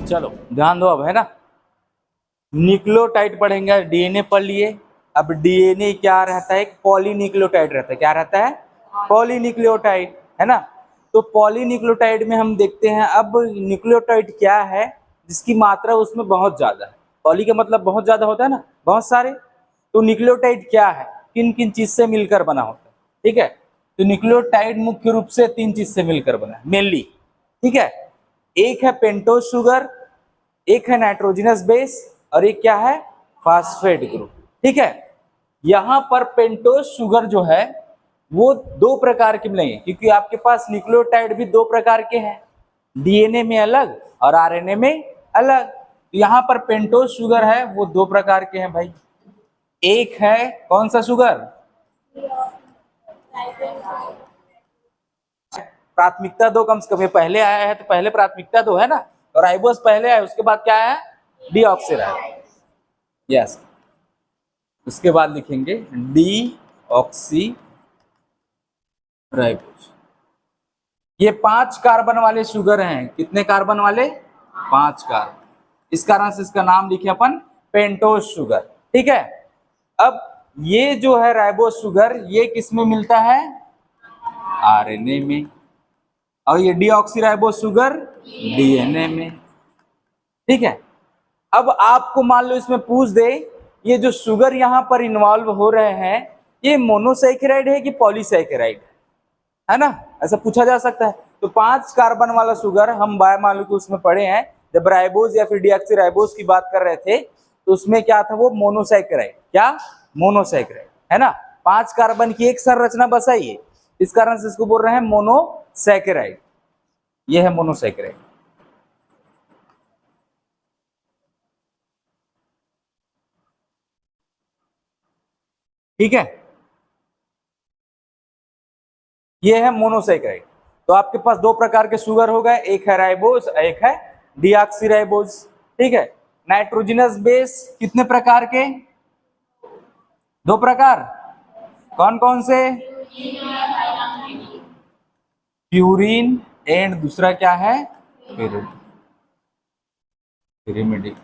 चलो ध्यान दो अब, है ना। न्यूक्लियोटाइड पढ़ेंगे, डीएनए पढ़ लिए। अब डीएनए क्या रहता है, एक पॉलीन्यूक्लियोटाइड रहता है। क्या रहता है? पॉलीन्यूक्लियोटाइड, है ना। तो पॉलीन्यूक्लियोटाइड में हम देखते हैं अब न्यूक्लियोटाइड क्या है जिसकी मात्रा उसमें बहुत ज्यादा है। पॉली का मतलब बहुत ज्यादा होता है ना, बहुत सारे। तो न्यूक्लियोटाइड क्या है, किन किन चीज से मिलकर बना होता है, ठीक है। तो न्यूक्लियोटाइड मुख्य रूप से 3 चीज से मिलकर बना है मेनली, ठीक है। एक है पेंटोज शुगर, एक है नाइट्रोजनस बेस, और एक क्या है, फास्फेट ग्रुप, ठीक है। यहां पर पेंटोज शुगर जो है वो 2 प्रकार के मिलेंगे, क्योंकि आपके पास न्यूक्लियोटाइड भी 2 प्रकार के हैं, डीएनए में अलग और आरएनए में अलग। यहां पर पेंटोज शुगर है वो 2 प्रकार के हैं भाई। एक है कौन सा शुगर, प्राथमिकता दो कम से कम, ये पहले आया है तो पहले प्राथमिकता दो, है ना। और राइबोस पहले आया, उसके बाद क्या है, डीऑक्सीराइबोस, यस। उसके बाद लिखेंगे डीऑक्सीराइबोस। ये 5 कार्बन वाले शुगर हैं। कितने कार्बन वाले? 5 कार्बन। इस कारण से इसका नाम लिखे अपन पेंटोज शुगर, ठीक है। अब ये जो है राइबोस शुगर, ये किस में मिलता है, आरएनए में, और ये डीऑक्सीराइबोस शुगर डीएनए में, ठीक है। अब आपको मान लो इसमें पूछ दे, ये जो शुगर यहाँ पर इन्वॉल्व हो रहे हैं, ये मोनोसैकेराइड है कि पॉलीसैकेराइड है ना, ऐसा पूछा जा सकता है। तो 5 कार्बन वाला शुगर हम बायोमॉलिक्यूल्स में पढ़े हैं, जब राइबोज या फिर डीऑक्सीराइबोस की बात कर रहे थे तो उसमें क्या था, वो मोनोसैकेराइड, क्या, मोनोसैकेराइड, है ना। 5 कार्बन की एक संरचना बस है ये, इस कारण से इसको बोल रहे हैं मोनोसैकेराइड। ये है मोनोसैकेराइड, ठीक है। ये है मोनोसैकेराइड। तो आपके पास 2 प्रकार के शुगर हो गए, एक है राइबोज, एक है डीऑक्सीराइबोज, ठीक है। नाइट्रोजनस बेस कितने प्रकार के, 2 प्रकार, कौन कौन से, प्यूरिन एंड दूसरा क्या है, पिरिमिडिन।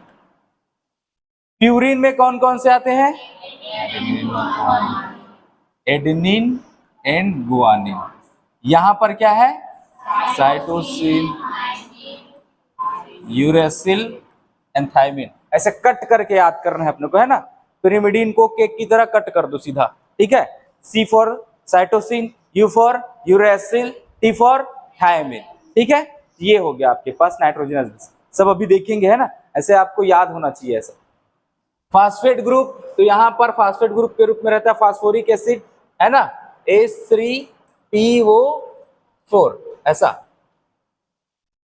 प्यूरिन में कौन कौन से आते हैं, एडेनिन एंड गुआनिन। यहां पर क्या है, साइटोसिन, यूरेसिल एंड थायमिन। ऐसे कट करके याद करना है अपने को, है ना। पिरिमिडीन को केक की तरह कट कर दो सीधा, ठीक है। C for cytosine, U for uracil, T for thymine, ठीक है। ये हो गया आपके पास नाइट्रोजनस, सब अभी देखेंगे, है ना। ऐसे आपको याद होना चाहिए ऐसा। फास्फेट ग्रुप, तो यहां पर फास्फेट ग्रुप के रूप में रहता है फास्फोरिक एसिड, है ना, H3PO4, ऐसा,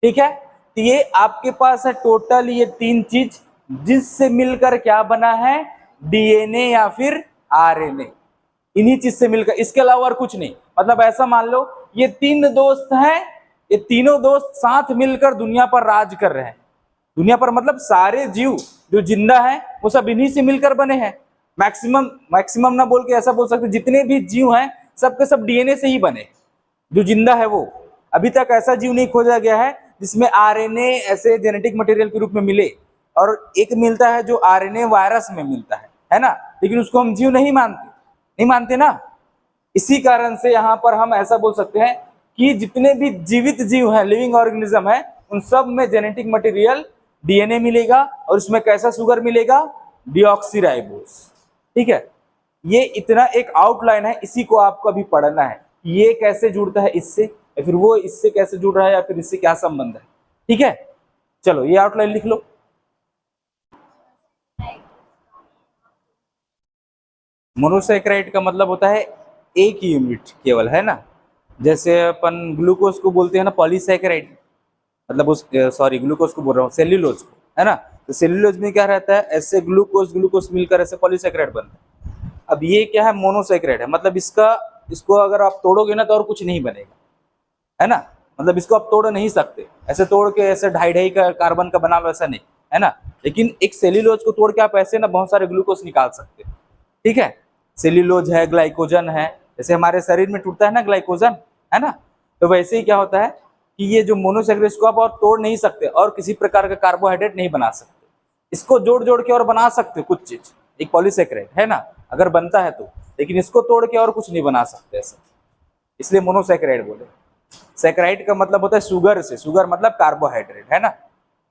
ठीक है। तो ये आपके पास है टोटल ये 3 चीज, जिससे मिलकर क्या बना है, डीएनए या फिर आरएनए। इन्हीं चीज से मिलकर, इसके अलावा और कुछ नहीं। मतलब ऐसा मान लो ये 3 दोस्त हैं, ये तीनों दोस्त साथ मिलकर दुनिया पर राज कर रहे हैं। दुनिया पर मतलब सारे जीव जो जिंदा है वो सब इन्हीं से मिलकर बने हैं। मैक्सिमम ना बोल के ऐसा बोल सकते, जितने भी जीव हैं सबके सब डीएनए से ही बने, जो जिंदा है वो। अभी तक ऐसा जीव नहीं खोजा गया है जिसमें आरएनए ऐसे जेनेटिक मटेरियल के रूप में मिले। और एक मिलता है जो आरएनए वायरस में मिलता है ना, लेकिन उसको हम जीव नहीं मानते ना। इसी कारण से यहाँ पर हम ऐसा बोल सकते हैं कि जितने भी जीवित जीव हैं, लिविंग ऑर्गेनिज्म है, उन सब में जेनेटिक मटेरियल डीएनए मिलेगा, और उसमें कैसा शुगर मिलेगा, डीऑक्सीराइबोस, ठीक है। ये इतना एक आउटलाइन है, इसी को आपको अभी पढ़ना है, ये कैसे जुड़ता है इससे, या फिर वो इससे कैसे जुड़ रहा है, या फिर इससे क्या संबंध है, ठीक है। चलो ये आउटलाइन लिख लो। मोनोसैकेराइड का मतलब होता है एक यूनिट केवल, है ना। जैसे अपन ग्लूकोज को बोलते हैं ना पॉलीसैकेराइड, मतलब उस सॉरी ग्लूकोज को बोल रहा हूँ, सेल्यूलोज को, है ना। तो सेल्यूलोज में क्या रहता है, ऐसे ग्लूकोज मिलकर ऐसे पॉलीसैकेराइड बनता है। अब ये क्या है, मोनोसैकेराइड है, मतलब इसको अगर आप तोड़ोगे ना तो और कुछ नहीं बनेगा, है ना। मतलब इसको आप तोड़ नहीं सकते, ऐसे तोड़ के ऐसे ढाई का कार्बन का बना लो, ऐसा नहीं, है ना। लेकिन एक सेल्यूलोज को तोड़ के आप ऐसे ना बहुत सारे ग्लूकोज निकाल सकते, ठीक है। सेल्यूलोज है, ग्लाइकोजन है, जैसे हमारे शरीर में टूटता है ना ग्लाइकोजन, है ना। तो वैसे ही क्या होता है, कि ये जो मोनोसेकेराइड इसको आप और तोड़ नहीं सकते और किसी प्रकार का कार्बोहाइड्रेट नहीं बना सकते। इसको जोड़ जोड़ के और बना सकते कुछ चीज, एक पॉलीसेकेराइड है ना, अगर बनता है तो, लेकिन इसको तोड़ के और कुछ नहीं बना सकते ऐसा, इसलिए मोनोसेकेराइड बोले। सेकेराइड का मतलब होता है शुगर से, शुगर मतलब कार्बोहाइड्रेट है ना,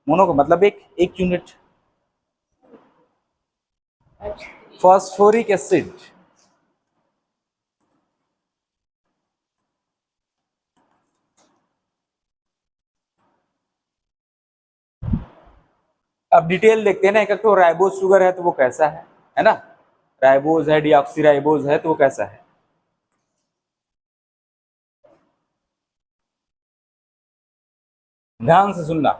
मोनो का मतलब एक यूनिट। फॉस्फोरिक एसिड, अब डिटेल देखते हैं ना, एक तो राइबोज शुगर है तो वो कैसा है ना, राइबोज है, डीऑक्सीराइबोज है तो वो कैसा है। ध्यान से सुनना,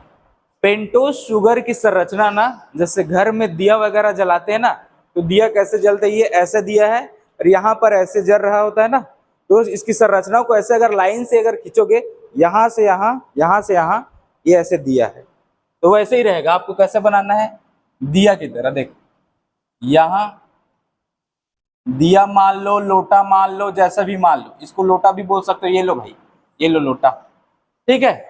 पेंटोज शुगर की संरचना ना, जैसे घर में दिया वगैरह जलाते हैं ना, तो दिया कैसे जलता है, ये ऐसे दिया है और यहाँ पर ऐसे जल रहा होता है ना, तो इसकी संरचना को ऐसे अगर लाइन से अगर खींचोगे, यहाँ से यहाँ, यहाँ से यहाँ, ये ऐसे दिया है, तो वैसे ही रहेगा। आपको कैसे बनाना है, दिया की तरह। देखो यहाँ दिया मान लो, लोटा मान लो, जैसा भी मान लो, इसको लोटा भी बोल सकते हो, ये लो भाई, ये लो लोटा, ठीक है।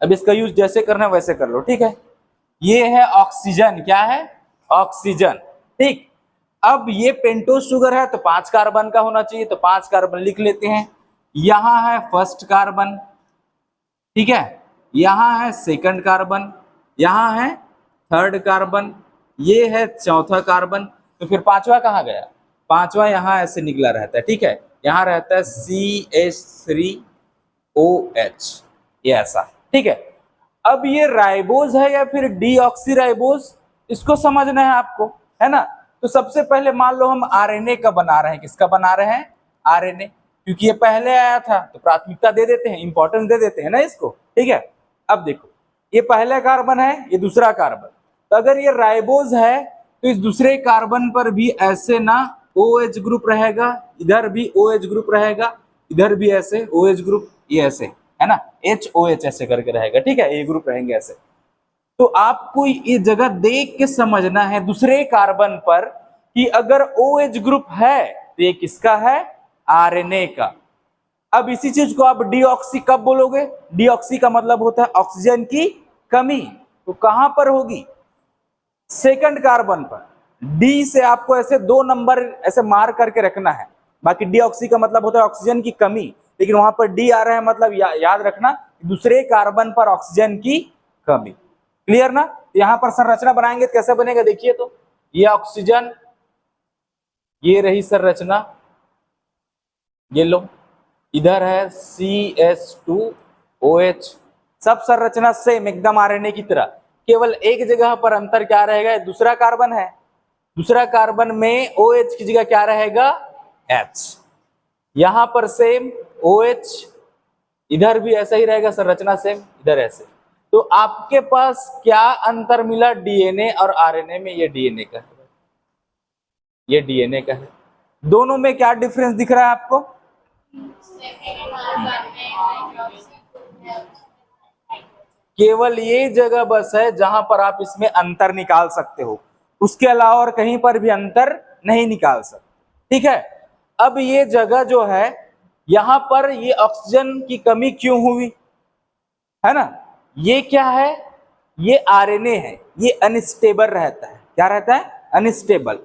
अब इसका यूज जैसे करना है वैसे कर लो, ठीक है। ये है ऑक्सीजन, क्या है, ऑक्सीजन, ठीक। अब ये पेंटोज शुगर है तो 5 कार्बन का होना चाहिए, तो 5 कार्बन लिख लेते हैं। यहां है फर्स्ट कार्बन, ठीक है, यहां है सेकंड कार्बन, यहां है थर्ड कार्बन, ये है चौथा कार्बन, तो फिर पांचवा कहाँ गया, पांचवा यहां ऐसे निकला रहता है, ठीक है, यहां रहता है CH3OH, ये ऐसा, ठीक है। अब ये राइबोज है या फिर डीऑक्सीराइबोज, इसको समझना है आपको, है ना। तो सबसे पहले मान लो हम आरएनए का बना रहे हैं, किसका बना रहे हैं, आरएनए, क्योंकि ये पहले आया था तो प्राथमिकता दे देते हैं, इंपॉर्टेंस दे देते हैं ना इसको, ठीक है। अब देखो ये पहला कार्बन है, ये दूसरा कार्बन, तो अगर ये राइबोज है तो इस दूसरे कार्बन पर भी ऐसे ना OH ग्रुप रहेगा, इधर भी OH ग्रुप रहेगा, इधर भी ऐसे OH ग्रुप, ये ऐसे है ना, HOH ऐसे करके रहेगा, ठीक है, ये ग्रुप रहेंगे ऐसे। तो आपको ये जगह देख के समझना है दूसरे कार्बन पर कि अगर OH ग्रुप है तो ये किसका है, आरएनए का। अब इसी चीज को आप डीऑक्सी कब बोलोगे, डीऑक्सी का मतलब होता है ऑक्सीजन की कमी, तो कहां पर होगी, सेकंड कार्बन पर। डी से आपको ऐसे 2 नंबर ऐसे मार करके रखना है, बाकी डीऑक्सी का मतलब होता है ऑक्सीजन की कमी, लेकिन वहां पर डी आ रहा है मतलब याद रखना दूसरे कार्बन पर ऑक्सीजन की कमी, क्लियर ना। यहां पर संरचना बनाएंगे तो कैसे बनेगा, देखिए तो, ये ऑक्सीजन, ये रही संरचना, ये लो, इधर है CH2OH, सब संरचना सेम एकदम आरएनए की तरह, केवल एक जगह पर अंतर क्या रहेगा, दूसरा कार्बन है, दूसरा कार्बन में OH की जगह क्या रहेगा, H, यहां पर सेम OH, इधर भी ऐसा ही रहेगा, संरचना सेम, इधर ऐसे। तो आपके पास क्या अंतर मिला डीएनए और आरएनए में, ये डीएनए का है, ये डीएनए का है, दोनों में क्या डिफरेंस दिख रहा है आपको, केवल ये जगह बस है जहां पर आप इसमें अंतर निकाल सकते हो, उसके अलावा और कहीं पर भी अंतर नहीं निकाल सकते, ठीक है। अब ये जगह जो है यहां पर ये ऑक्सीजन की कमी क्यों हुई, है ना, ये क्या है, ये आरएनए है, ये अनस्टेबल रहता है, क्या रहता है, अनस्टेबल।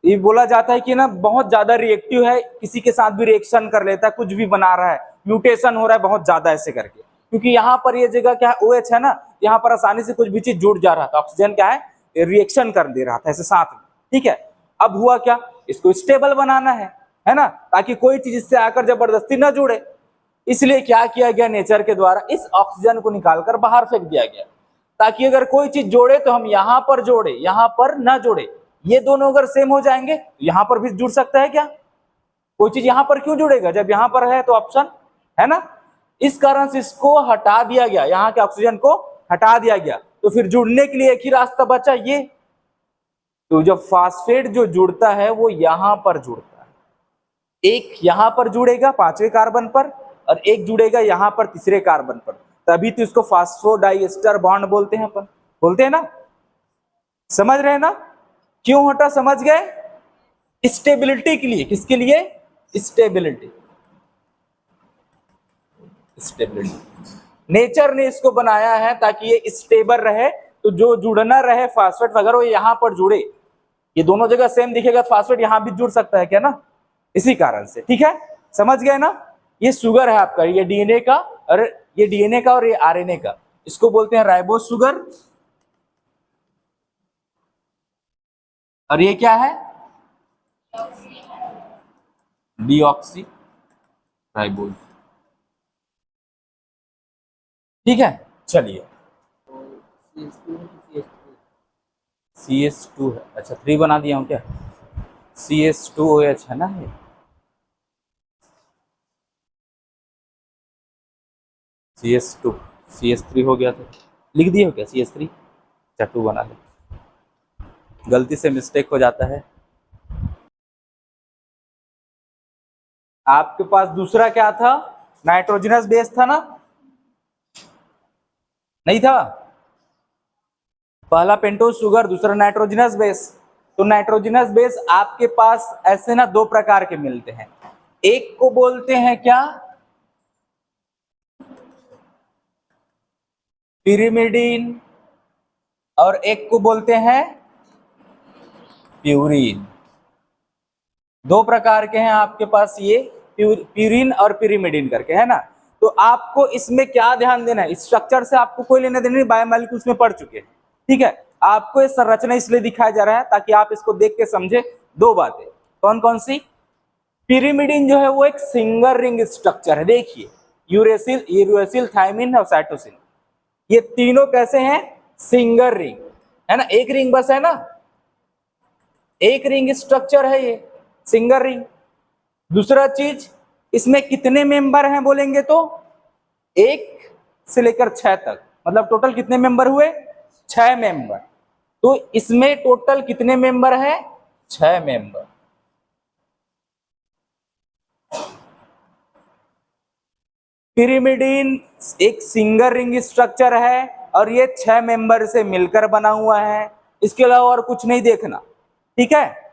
ये बोला जाता है कि ना बहुत ज्यादा रिएक्टिव है, किसी के साथ भी रिएक्शन कर लेता है, कुछ भी बना रहा है, म्यूटेशन हो रहा है बहुत ज्यादा ऐसे करके, क्योंकि यहाँ पर ये जगह क्या है, OH है ना, यहाँ पर आसानी से कुछ भी चीज जुड़ जा रहा था, ऑक्सीजन क्या है, रिएक्शन कर दे रहा था ऐसे साथ में, ठीक है। अब हुआ क्या, इसको स्टेबल बनाना है ना, ताकि कोई चीज इससे आकर जबरदस्ती ना जुड़े, इसलिए क्या किया गया, नेचर के द्वारा इस ऑक्सीजन को निकालकर बाहर फेंक दिया गया, ताकि अगर कोई चीज जोड़े तो हम यहाँ पर जोड़े, यहाँ पर ना जोड़े, ये दोनों अगर सेम हो जाएंगे तो यहाँ पर भी जुड़ सकता है क्या, कोई चीज यहाँ पर क्यों जुड़ेगा जब यहाँ पर है तो ऑप्शन है ना, इस कारण से इसको हटा दिया गया, यहाँ के ऑक्सीजन को हटा दिया गया, तो फिर जुड़ने के लिए एक ही रास्ता बचा, ये, तो जब फास्फेट जो जुड़ता है वो यहां पर जुड़ता है, एक यहां पर जुड़ेगा 5वें कार्बन पर और एक जुड़ेगा यहां पर 3रे कार्बन पर, तभी तो इसको फास्फोडाइएस्टर बॉन्ड बोलते हैं अपन, बोलते हैं ना, समझ रहे हैं ना, क्यों हटा, समझ गए, स्टेबिलिटी के लिए, किसके लिए, स्टेबिलिटी, स्टेबिलिटी। नेचर ने इसको बनाया है ताकि ये स्टेबल रहे, तो जो जुड़ना रहे फास्फेट वगैरह वो यहाँ पर जुड़े, ये दोनों जगह सेम दिखेगा, फास्फेट यहाँ भी जुड़ सकता है क्या ना, इसी कारण से। ठीक है, समझ गए ना। ये शुगर है आपका, ये डीएनए का, और ये डीएनए का और ये आरएनए का, इसको बोलते हैं राइबोज शुगर। और ये क्या है, डीऑक्सी राइबोज। ठीक है, चलिए CH2 है, अच्छा 3 बना दिया हूं क्या, CH2OH है ना ये, CH2 CH3 हो गया, तो लिख दिए हो क्या CH3, अच्छा 2 बना ले, गलती से मिस्टेक हो जाता है। आपके पास दूसरा क्या था, नाइट्रोजनस बेस था ना, नहीं था, पहला पेंटोज शुगर, दूसरा नाइट्रोजनस बेस। तो नाइट्रोजनस बेस आपके पास ऐसे ना दो प्रकार के मिलते हैं, एक को बोलते हैं क्या, पिरिमिडीन, और एक को बोलते हैं प्यूरिन। दो प्रकार के हैं आपके पास ये, प्यूरिन और पिरिमिडीन करके, है ना। तो आपको इसमें क्या ध्यान देना है, स्ट्रक्चर से आपको कोई लेना देना नहीं, बायोमॉलिक्यूल्स में पढ़ चुके हैं। ठीक है, आपको ये संरचना इसलिए दिखाया जा रहा है ताकि आप इसको देख के समझे दो बातें। कौन कौन सी, पिरिमिडीन जो है वो एक सिंगल रिंग स्ट्रक्चर है, देखिए यूरेसिल, यूरेसिल, थायमिन और साइटोसिन, ये तीनों कैसे हैं, सिंगल रिंग, है ना, एक रिंग बस है ना, एक रिंग स्ट्रक्चर है ये, सिंगल रिंग। दूसरा चीज, इसमें कितने मेंबर हैं बोलेंगे तो 1 से लेकर 6 तक, मतलब टोटल कितने मेंबर हुए, 6 मेंबर। तो इसमें टोटल कितने मेंबर हैं, 6 मेंबर। पिरिमिडीन एक सिंगल रिंग स्ट्रक्चर है और ये 6 मेंबर से मिलकर बना हुआ है, इसके अलावा और कुछ नहीं देखना। ठीक है,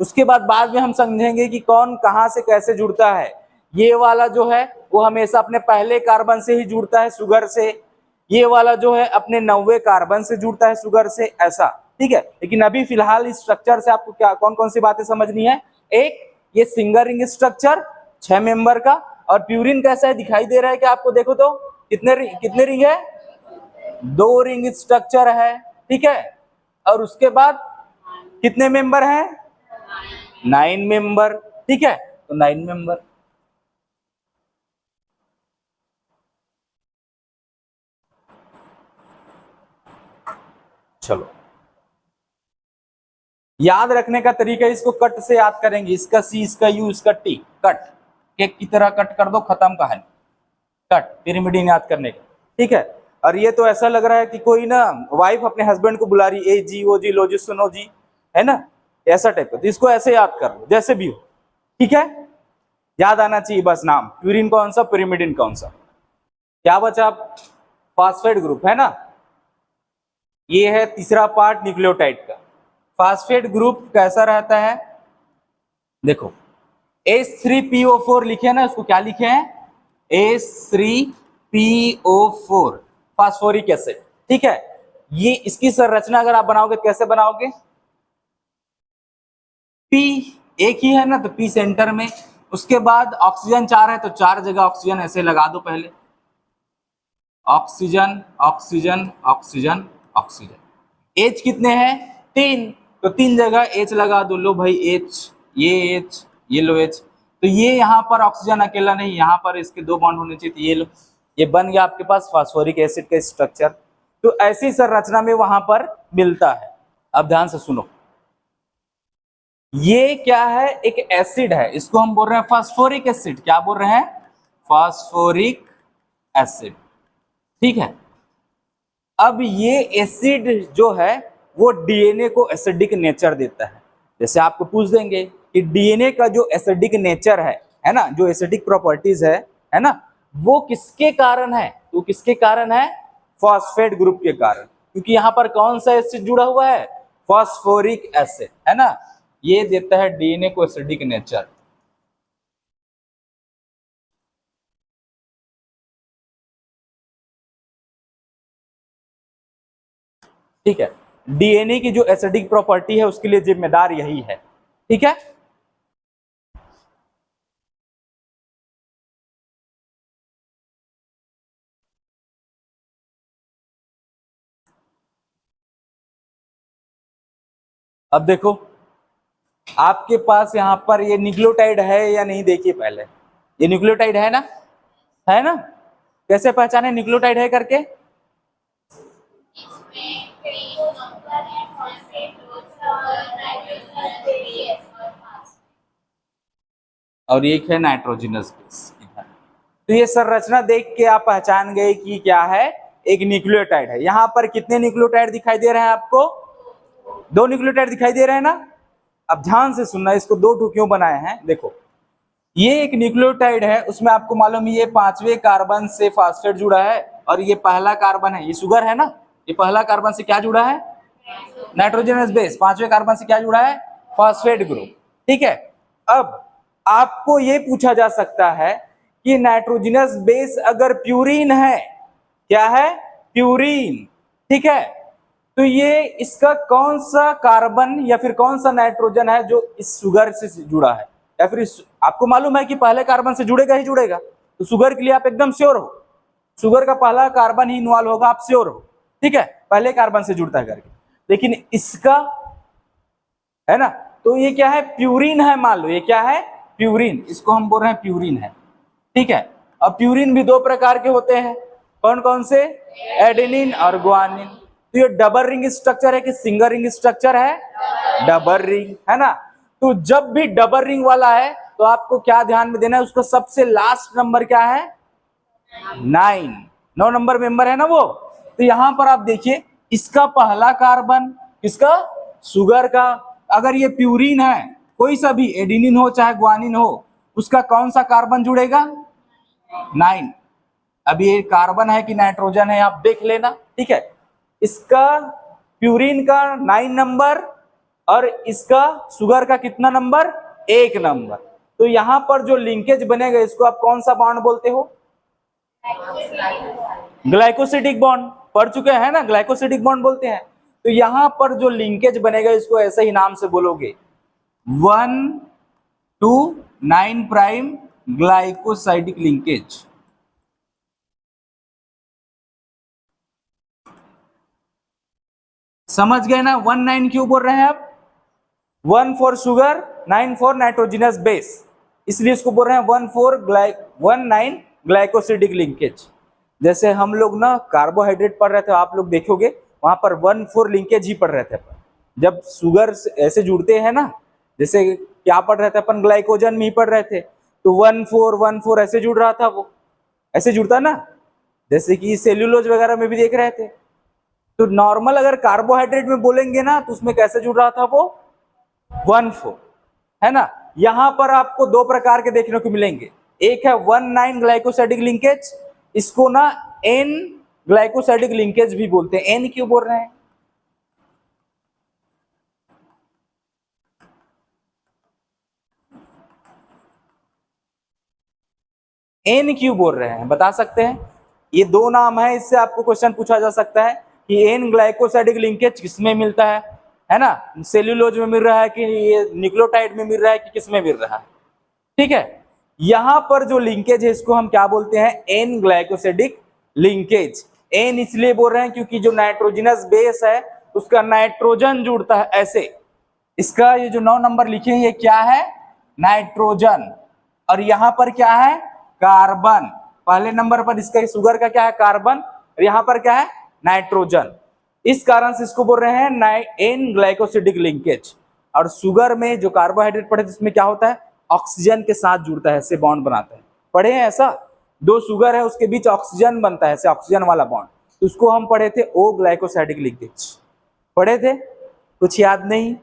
उसके बाद में हम समझेंगे कि कौन कहां से कैसे जुड़ता है। ये वाला जो है वो हमेशा अपने पहले कार्बन से ही जुड़ता है शुगर से, ये वाला जो है अपने 90 कार्बन से जुड़ता है शुगर से, ऐसा। ठीक है, लेकिन अभी फिलहाल इस स्ट्रक्चर से आपको क्या कौन कौन सी बातें समझनी है, एक ये सिंगल रिंग स्ट्रक्चर 6 मेंबर का, और प्यूरिन कैसा है दिखाई दे रहा है कि आपको, देखो तो कितने रिंग है, 2 रिंग स्ट्रक्चर है। ठीक है, और उसके बाद कितने मेंबर हैं, 9 मेंबर। ठीक है, तो 9 मेंबर। चलो, याद रखने का तरीका, इसको कट से याद करेंगे, इसका सी, इसका यू, इसका टी, कट, केक की तरह कट कर दो, खत्म कहानी, कट, पिरिमिडीन याद करने का। ठीक है, और ये तो ऐसा लग रहा है कि कोई ना वाइफ अपने हस्बैंड को बुला रही, ए जी ओ जी लो जी सुनो जी, है ना, ऐसा टाइप का, तो इसको ऐसे याद कर लो जैसे भी हो। ठीक है, याद आना चाहिए बस नाम, प्यूरिन कौन सा, पिरिमिडीन कौन सा। क्या बचा, फास्फेट ग्रुप, है ना, ये है तीसरा पार्ट न्यूक्लियोटाइड का। फास्फेट ग्रुप कैसा रहता है, देखो H3PO4 लिखे हैं ना, उसको क्या लिखे हैं, H3PO4, फास्फोरिक एसिड। ठीक है, ये इसकी संरचना अगर आप बनाओगे कैसे बनाओगे, P एक ही है ना, तो P सेंटर में, उसके बाद ऑक्सीजन 4 है तो 4 जगह ऑक्सीजन ऐसे लगा दो, पहले oxygen oxygen oxygen oxygen. H कितने हैं, 3, तो 3 जगह H लगा दो, लो भाई H, ये H, ये लो H। तो ये यहाँ पर ऑक्सीजन अकेला नहीं, यहाँ पर इसके 2 बॉन्ड होने चाहिए, तो ये लो, ये बन गया आपके पास फास्फोरिक एसिड का स्ट्रक्चर। तो ऐसी संरचना में वहां पर मिलता है। अब ध्यान से सुनो, ये क्या है, एक एसिड है, इसको हम बोल रहे हैं फास्फोरिक एसिड। क्या बोल रहे हैं, फास्फोरिक एसिड। ठीक है, अब ये एसिड जो है वो डीएनए को एसिडिक नेचर देता है। जैसे आपको पूछ देंगे कि डीएनए का जो एसिडिक नेचर है ना, जो एसिडिक प्रॉपर्टीज है ना, वो किसके कारण है, वो किसके कारण है, फॉस्फेट ग्रुप के कारण, क्योंकि यहाँ पर कौन सा एसिड जुड़ा हुआ है, फॉस्फोरिक एसिड, है ना, ये देता है डीएनए को एसिडिक नेचर। ठीक है, डीएनए की जो एसिडिक प्रॉपर्टी है उसके लिए जिम्मेदार यही है। ठीक है, अब देखो आपके पास यहाँ पर ये न्यूक्लियोटाइड है या नहीं, देखिए पहले ये न्यूक्लियोटाइड है ना, है ना। कैसे पहचाने न्यूक्लियोटाइड है करके? और एक है नाइट्रोजनस बेस। तो ये संरचना देख के आप पहचान गए कि क्या है, एक न्यूक्लियोटाइड है। यहाँ पर कितने न्यूक्लियोटाइड दिखाई दे रहे हैं आपको? 2 न्यूक्लियोटाइड दिखाई दे रहे हैं ना। अब ध्यान से सुनना, इसको 2 टुकड़ों बनाए हैं। देखो ये एक न्यूक्लियोटाइड है, उसमें आपको मालूम है ये 5वें कार्बन से फास्फेट जुड़ा है, और ये पहला कार्बन है, ये शुगर है ना, ये पहला कार्बन से क्या जुड़ा है? Nitrogenous base. 5वें कार्बन से क्या जुड़ा है? Phosphate group. ठीक है, अब आपको ये पूछा जा सकता है कि नाइट्रोजनस बेस अगर प्यूरिन है, क्या है? प्यूरिन। ठीक है, तो ये इसका कौन सा कार्बन या फिर कौन सा नाइट्रोजन है जो इस शुगर से जुड़ा है, या फिर आपको मालूम है कि पहले कार्बन से जुड़ेगा ही जुड़ेगा, तो शुगर के लिए आप एकदम श्योर हो, शुगर का पहला कार्बन ही इन्वॉल्व होगा, आप श्योर हो। ठीक है, पहले कार्बन से जुड़ता है करके। लेकिन इसका है ना, तो ये क्या है? प्यूरिन है। मान लो ये क्या है? प्यूरिन। इसको हम बोल रहे हैं प्यूरिन है। ठीक है, अब प्यूरिन भी 2 प्रकार के होते हैं। कौन कौन से? एडेनिन और गुआनिन। तो ये डबल रिंग स्ट्रक्चर है कि सिंगल रिंग स्ट्रक्चर है? डबल रिंग, है ना। तो जब भी डबल रिंग वाला है तो आपको क्या ध्यान में देना है, उसका सबसे लास्ट नंबर क्या है? 9 नंबर मेंबर है ना वो। तो यहां पर आप देखिए इसका पहला कार्बन, किसका? शुगर का। अगर ये प्यूरिन है, कोई सा भी एडिनिन हो चाहे गुआनिन हो, उसका कौन सा कार्बन जुड़ेगा? 9। अब ये कार्बन है कि नाइट्रोजन है आप देख लेना। ठीक है, इसका प्यूरिन का 9 नंबर और इसका शुगर का कितना नंबर? 1 नंबर। तो यहां पर जो लिंकेज बनेगा इसको आप कौन सा बॉन्ड बोलते हो? Glycosidic bond. पढ़ चुके हैं ना, ग्लाइकोसिडिक बॉन्ड बोलते हैं। तो यहां पर जो लिंकेज बनेगा इसको ऐसे ही नाम से बोलोगे, 1 to 9 प्राइम ग्लाइकोसाइडिक लिंकेज। समझ गए ना? 1-9 क्यों बोल रहे हैं आप? 1 for sugar, 9 for nitrogenous base, इसलिए इसको बोल रहे हैं 1-9 ग्लाइकोसिडिक लिंकेज। जैसे हम लोग ना कार्बोहाइड्रेट पढ़ रहे थे, आप लोग देखोगे वहां पर 1-4 लिंकेज ही पढ़ रहे थे। जब शुगर ऐसे जुड़ते हैं ना, जैसे क्या पढ़ रहे थे अपन? ग्लाइकोजन में ही पढ़ रहे थे, तो 1-4 ऐसे जुड़ रहा था, वो ऐसे जुड़ता ना, जैसे कि सेल्यूलोज वगैरह में भी देख रहे थे। तो नॉर्मल अगर कार्बोहाइड्रेट में बोलेंगे ना तो उसमें कैसे जुड़ रहा था वो? 1-4, है ना। यहां पर आपको 2 प्रकार के देखने को मिलेंगे। एक है 1-9 ग्लाइकोसाइडिक लिंकेज, इसको ना एन ग्लाइकोसाइडिक लिंकेज भी बोलते हैं। एन क्यों बोल रहे हैं? एन क्यों बोल रहे हैं बता सकते हैं? ये 2 नाम है, इससे आपको क्वेश्चन पूछा जा सकता है कि एन ग्लाइकोसाइडिक लिंकेज किसमें मिलता है ना। सेल्यूलोज में मिल रहा है कि ये न्यूक्लियोटाइड में मिल रहा है कि किसमें मिल रहा है? ठीक है, यहां पर जो लिंकेज है इसको हम क्या बोलते हैं? N glycosidic linkage. एन इसलिए बोल रहे हैं क्योंकि जो नाइट्रोजनस बेस है उसका नाइट्रोजन जुड़ता है ऐसे। इसका ये जो 9 नंबर लिखे हैं ये क्या है? नाइट्रोजन। और यहां पर क्या है? कार्बन। पहले नंबर पर इसका शुगर का क्या है? कार्बन। और यहां पर क्या है? नाइट्रोजन। इस कारण से इसको बोल रहे हैं एन ग्लाइकोसिडिक लिंकेज। और शुगर में जो कार्बोहाइड्रेट पड़े जिसमें क्या होता है? ऑक्सीजन के साथ जुड़ता है, ऐसे बॉन्ड बनाता है। पढ़े हैं ऐसा? 2 शुगर है उसके बीच ऑक्सीजन बनता है, ऐसे ऑक्सीजन वाला बॉन्ड, तो उसको हम पढ़े थे ओ ग्लाइकोसाइडिक लिंकेज। पढ़े थे? कुछ याद नहीं?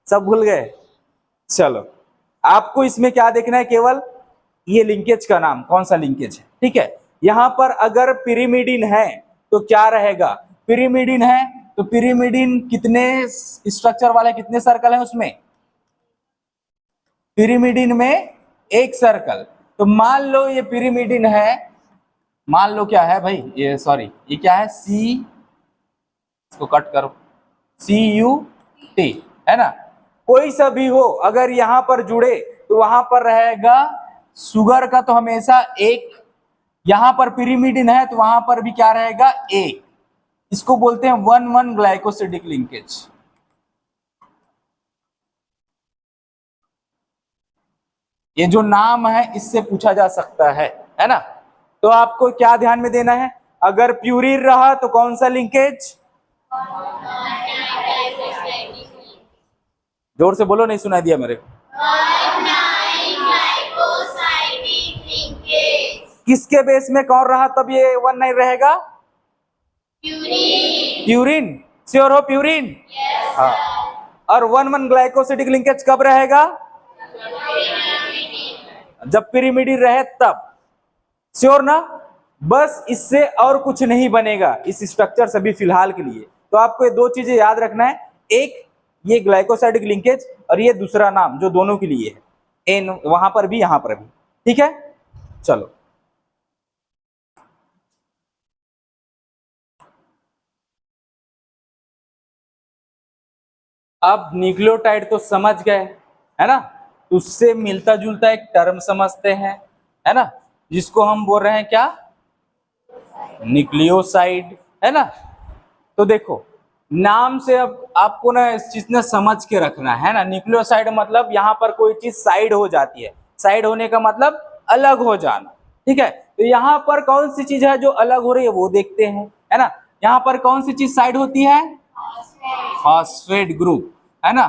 सब भूल गए? चलो, आपको इसमें क्या देखना है? केवल ये लिंकेज का नाम कौन सा लिंकेज है। ठीक है, यहां पर अगर पिरिमिडिन है तो क्या रहेगा? पिरिमिडिन है तो पिरिमिडिन कितने स्ट्रक्चर वाले, कितने सर्कल है उसमें? पिरिमिडिन में 1 सर्कल। तो मान लो ये पिरिमिडिन है, मान लो क्या है भाई, ये सॉरी ये क्या है? सी, इसको कट करो, CUT, है ना। कोई सा भी हो, अगर यहाँ पर जुड़े तो वहां पर रहेगा शुगर का तो हमेशा एक, यहां पर पिरिमिडिन है तो वहां पर भी क्या रहेगा, एक। इसको बोलते हैं 1,1 ग्लाइकोसिडिक लिंकेज। ये जो नाम है इससे पूछा जा सकता है ना। तो आपको क्या ध्यान में देना है, अगर प्यूरिन रहा तो कौन सा लिंकेज, जोर से बोलो, नहीं सुनाई दिया मेरे को। किसके बेस में कौन रहा तब ये 1,9 रहेगा, प्यूरिन। श्योर हो, प्यूरिन? हाँ। और 1,1 ग्लाइकोसिडिक लिंकेज कब रहेगा, जब पिरिमिडिन रहे तब। श्योर ना? बस इससे और कुछ नहीं बनेगा इस स्ट्रक्चर से भी फिलहाल के लिए। तो आपको ये दो चीजें याद रखना है, एक ये ग्लाइकोसाइडिक लिंकेज और ये दूसरा नाम जो दोनों के लिए है, एन वहां पर भी यहां पर भी। ठीक है, चलो। अब न्यूक्लियोटाइड तो समझ गए, है ना। उससे मिलता जुलता एक टर्म समझते हैं, है ना, जिसको हम बोल रहे हैं क्या, न्यूक्लियोसाइड, है ना। तो देखो नाम से अब आपको ना इस चीज ने समझ के रखना है ना। न्यूक्लियोसाइड मतलब यहाँ पर कोई चीज साइड हो जाती है, साइड होने का मतलब अलग हो जाना। ठीक है, तो यहाँ पर कौन सी चीज है जो अलग हो रही है वो देखते हैं, है ना। यहाँ पर कौन सी चीज साइड होती है, फॉस्फेट ग्रुप, है ना।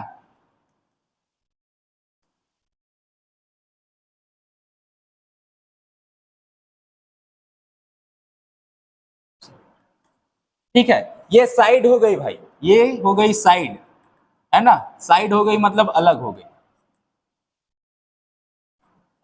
ठीक है, ये साइड हो गई भाई, ये हो गई साइड, है ना। साइड हो गई मतलब अलग हो गई।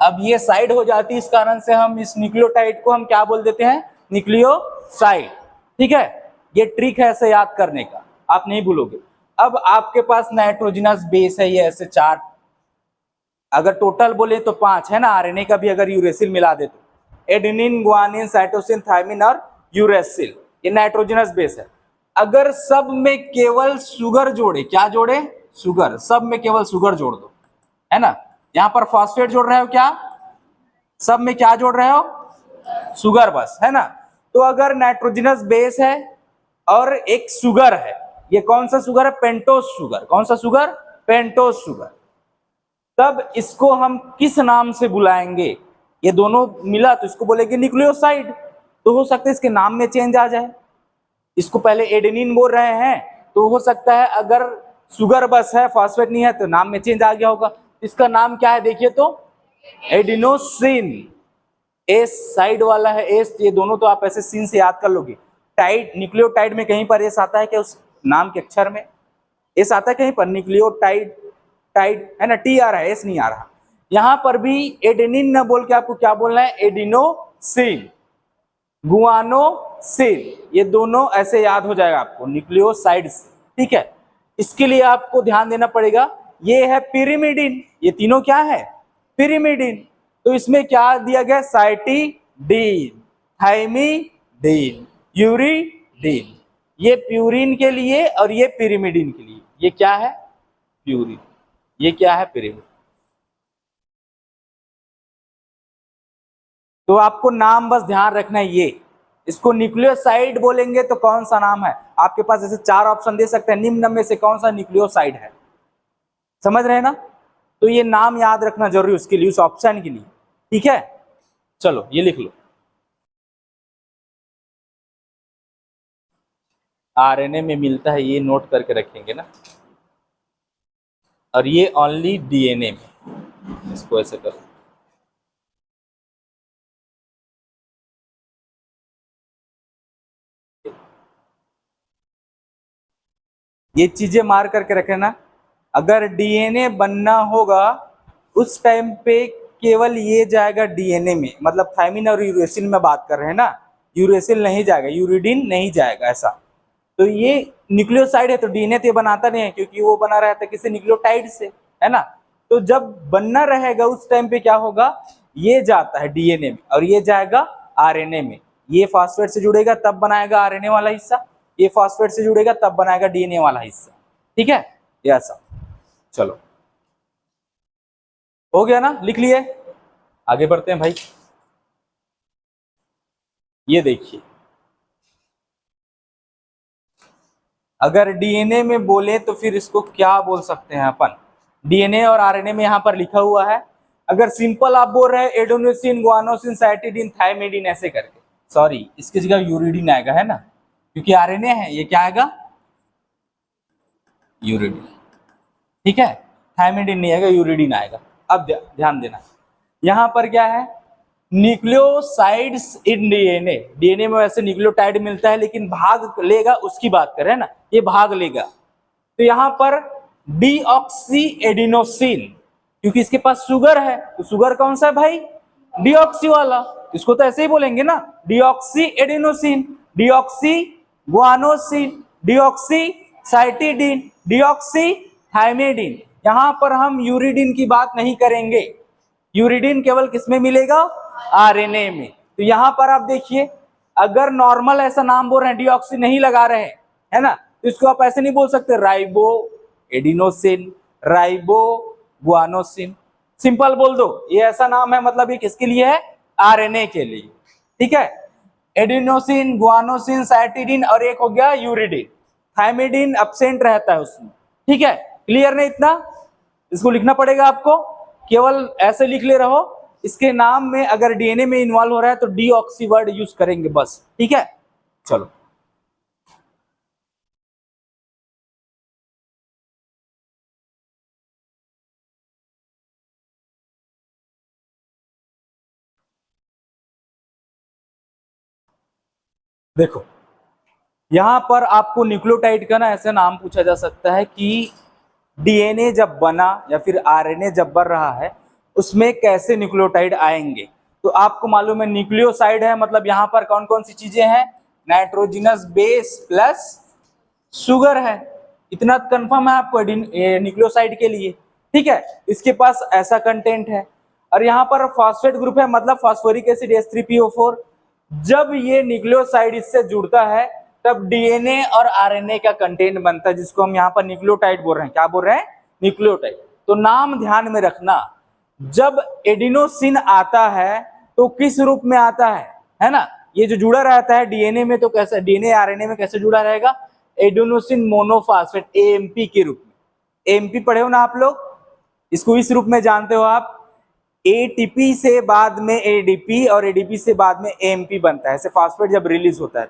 अब ये साइड हो जाती है, इस कारण से हम इस न्यूक्लियोटाइड को हम क्या बोल देते हैं, न्यूक्लियोसाइड। ठीक है, ये ट्रिक है ऐसे याद करने का, आप नहीं भूलोगे। अब आपके पास नाइट्रोजनस बेस है, ये ऐसे 4, अगर टोटल बोले तो 5 है ना। आरएनए का भी अगर यूरेसिल मिला दे तो एडेनिन, गुआनिन, साइटोसिन, थायमिन और यूरेसिल, ये नाइट्रोजनस बेस है। अगर सब में केवल शुगर जोड़े, क्या जोड़े, शुगर, सब में केवल शुगर जोड़ दो, है ना। यहां पर फॉस्फेट जोड़ रहे हो क्या, सब में क्या जोड़ रहे हो, शुगर बस, है ना। तो अगर नाइट्रोजनस बेस है और एक शुगर है, ये कौन सा शुगर है, पेंटोस शुगर। कौन सा शुगर, पेंटोस शुगर। तब इसको हम किस नाम से बुलाएंगे, ये दोनों मिला तो इसको बोलेंगे न्यूक्लियोसाइड। तो हो सकता है इसके नाम में चेंज आ जाए, इसको पहले एडेनिन बोल रहे हैं तो हो सकता है अगर शुगर बस है, फॉस्फेट नहीं है, तो नाम में चेंज आ गया होगा। इसका नाम क्या है देखिए तो, एडिनोसिन। एस साइड वाला है एस, ये दोनों तो आप ऐसे सिन से याद कर लोगे। टाइड, न्यूक्लियोटाइड में कहीं पर एस आता है क्या, उस नाम के अक्षर में एस आता है कहीं पर, न्यूक्लियोटाइड, टाइड है ना, टी आ रहा है, एस नहीं आ रहा। यहां पर भी एडेनिन न बोल के आपको क्या बोलना है, एडिनोसिन, गुआनोसिन, ये दोनों ऐसे याद हो जाएगा आपको न्यूक्लियोसाइड्स। ठीक है, इसके लिए आपको ध्यान देना पड़ेगा, ये है पिरिमिडिन, ये तीनों क्या है, पिरिमिडिन। तो इसमें क्या दिया गया, साइटिडीन, थाइमिडीन, यूरिडीन। ये प्यूरिन के लिए और ये पिरिमिडिन के लिए, ये क्या है, प्यूरिन, ये क्या है, पिरिमिडिन। तो आपको नाम बस ध्यान रखना है, ये इसको न्यूक्लियोसाइड बोलेंगे तो कौन सा नाम है, आपके पास ऐसे 4 ऑप्शन दे सकते हैं, निम्न में से कौन सा न्यूक्लियोसाइड है, समझ रहे हैं ना। तो ये नाम याद रखना जरूरी उसके लिए, उस ऑप्शन के लिए। ठीक है, चलो ये लिख लो, आरएनए में मिलता है, ये नोट करके रखेंगे ना। और ये ओनली डीएनए में, इसको ऐसे करो। ये चीजें मार करके रखना, अगर डीएनए बनना होगा उस टाइम पे केवल ये जाएगा डीएनए में, मतलब थायमिन और यूरेसिल में बात कर रहे हैं ना, यूरेसिल नहीं जाएगा, यूरिडीन नहीं जाएगा ऐसा। तो ये न्यूक्लियोसाइड है तो डीएनए तो बनाता नहीं है, क्योंकि वो बना रहता है किसी न्यूक्लियोटाइड से, है ना। तो जब बनना रहेगा उस टाइम पे क्या होगा, ये जाता है डीएनए में और ये जाएगा आरएनए में। ये फॉस्फेट से जुड़ेगा तब बनाएगा आरएनए वाला हिस्सा, ये फॉस्फेट से जुड़ेगा तब बनाएगा डीएनए वाला हिस्सा। ठीक है, ये ऐसा। चलो हो गया ना, लिख लिए, आगे बढ़ते हैं भाई। ये देखिए, अगर डीएनए में बोले तो फिर इसको क्या बोल सकते हैं अपन, डीएनए और आरएनए में यहां पर लिखा हुआ है। अगर सिंपल आप बोल रहे हैं एडेनोसिन, गुआनोसिन, साइटिडीन, थायमिडीन ऐसे करके, सॉरी इसकी जगह यूरिडीन आएगा, है ना, क्योंकि आरएनए है, ये क्या आएगा, यूरिडीन। ठीक है, थायमिडीन नहीं आएगा, यूरिडीन आएगा। अब ध्यान देना, यहां पर क्या है, न्यूक्लियोसाइड्स इन डीएनए। डीएनए में वैसे न्यूक्लियोटाइड मिलता है, लेकिन भाग लेगा उसकी बात कर रहे हैं ना, ये भाग लेगा। तो यहां पर डीऑक्सी एडिनोसिन, क्योंकि इसके पास शुगर है, तो शुगर कौन सा है भाई, डीऑक्सी वाला, इसको तो ऐसे ही बोलेंगे ना, deoxy adenosine, deoxy guanosine, deoxy cytidine, deoxy thymidine. यहां पर हम यूरिडीन की बात नहीं करेंगे, यूरिडीन केवल किसमें मिलेगा, आरएनए में। तो यहां पर आप देखिए, अगर नॉर्मल ऐसा नाम बोल रहे हैं, डीऑक्सी नहीं लगा रहे हैं, है ना, तो इसको आप ऐसे नहीं बोल सकते ribo adenosine, ribo guanosine, simple बोल दो, ये ऐसा नाम है, मतलब ये किसके लिए है, आरएनए के लिए। ठीक है, एडिनोसिन, गुआनोसिन, साइटिडीन और एक हो गया यूरिडीन, थायमिडीन एब्सेंट रहता है उसमें। ठीक है, क्लियर नहीं इतना, इसको लिखना पड़ेगा आपको, केवल ऐसे लिख ले रहो, इसके नाम में अगर डीएनए में इन्वॉल्व हो रहा है तो डीऑक्सी वर्ड यूज करेंगे बस। ठीक है, चलो देखो, यहां पर आपको न्यूक्लियोटाइड का ना ऐसा नाम पूछा जा सकता है कि डीएनए जब बना या फिर आरएनए जब बन रहा है, उसमें कैसे न्यूक्लियोटाइड आएंगे। तो आपको मालूम है न्यूक्लियोसाइड है, मतलब यहां पर कौन कौन सी चीजें हैं, नाइट्रोजनस बेस प्लस शुगर है, इतना कंफर्म है आपको न्यूक्लियोसाइड के लिए। ठीक है, इसके पास ऐसा कंटेंट है। और यहाँ पर फॉस्फेट ग्रुप है, मतलब फास्फोरिक एसिड H3PO4। जब ये न्यूक्लियोसाइड इससे जुड़ता है तब डीएनए और आरएनए का कंटेंट बनता है, जिसको हम यहाँ पर न्यूक्लियोटाइड बोल रहे हैं। क्या बोल रहे हैं, न्यूक्लियोटाइड। तो नाम ध्यान में रखना, जब एडिनोसिन आता है तो किस रूप में आता है ना, ये जो जुड़ा रहता है डीएनए में, तो कैसे डीएनए आरएनए में कैसे जुड़ा रहेगा, एडिनोसिन मोनोफॉस्फेट एएमपी के रूप में। एएमपी पढ़े हो ना आप लोग, इसको इस रूप में जानते हो आप, एटीपी से बाद में एडीपी और एडीपी से बाद में एएमपी बनता है, ऐसे फास्फेट जब रिलीज होता है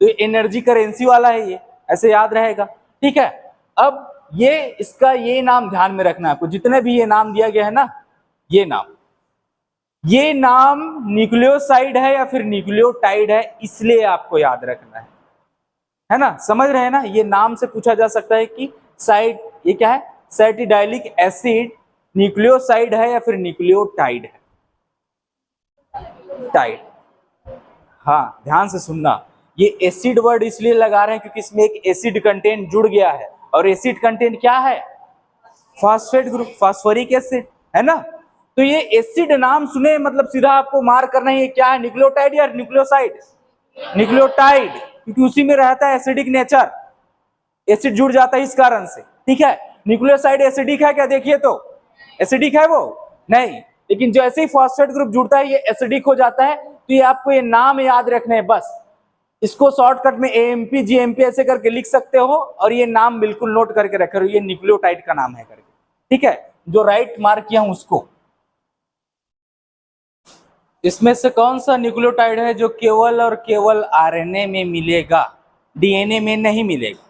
तो ये एनर्जी करेंसी वाला है, ये ऐसे याद रहेगा। ठीक है, अब ये इसका ये नाम ध्यान में रखना है आपको, जितने भी ये नाम दिया गया है ना, ये नाम न्यूक्लियोसाइड है या फिर न्यूक्लियोटाइड है, इसलिए आपको याद रखना है ना, समझ रहे हैं ना। ये नाम से पूछा जा सकता है कि साइड, ये क्या है, सैटिडाइलिक एसिड न्यूक्लियोसाइड है या फिर न्यूक्लियोटाइड है, टाइड। हाँ ध्यान से सुनना, ये एसिड वर्ड इसलिए लगा रहे हैं क्योंकि इसमें एक एसिड कंटेंट जुड़ गया है, और एसिड कंटेंट क्या है, फास्फेट ग्रुप, फास्फोरिक एसिड, है ना। तो ये एसिड नाम सुने मतलब सीधा आपको मार करना है, ये क्या है, न्यूक्लियोटाइड या न्यूक्लियोसाइड, न्यूक्लियोटाइड, क्योंकि उसी में रहता है एसिडिक नेचर, एसिड जुड़ जाता है इस कारण से। ठीक है, न्यूक्लियोसाइड एसिडिक है क्या, देखिए तो एसिडिक है वो नहीं, लेकिन जैसे ही फॉस्फेट ग्रुप जुड़ता है ये एसिडिक हो जाता है। तो ये आपको ये नाम याद रखने हैं बस, इसको शॉर्टकट में एएमपी जीएमपी ऐसे करके लिख सकते हो, और ये नाम बिल्कुल नोट करके रखे रहो, ये न्यूक्लियोटाइड का नाम है करके। ठीक है, जो राइट मार्क किया हूं उसको। इसमें से कौन सा न्यूक्लियोटाइड है जो केवल और केवल आरएनए में मिलेगा, डीएनए में नहीं मिलेगा।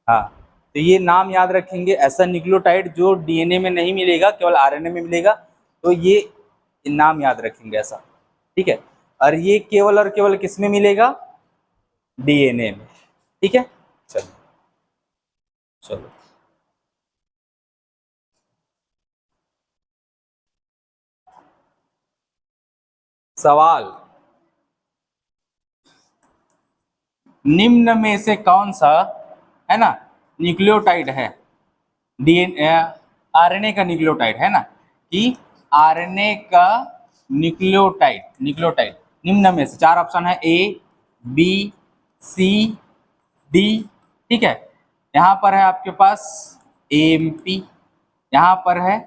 हाँ, तो ये नाम याद रखेंगे, ऐसा न्यूक्लियोटाइड जो डीएनए में नहीं मिलेगा, केवल आरएनए में मिलेगा, तो ये नाम याद रखेंगे ऐसा। ठीक है, और ये केवल और केवल किस में मिलेगा, डीएनए में। ठीक है, चलो चलो सवाल, निम्न में से कौन सा, है ना, न्यूक्लियोटाइड है, डीएनए आरएनए का न्यूक्लियोटाइड है ना, कि आरएनए का न्यूक्लियोटाइड, निम्न में से चार ऑप्शन है, ए बी सी डी, ठीक है। यहाँ पर है आपके पास एएमपी, यहाँ पर है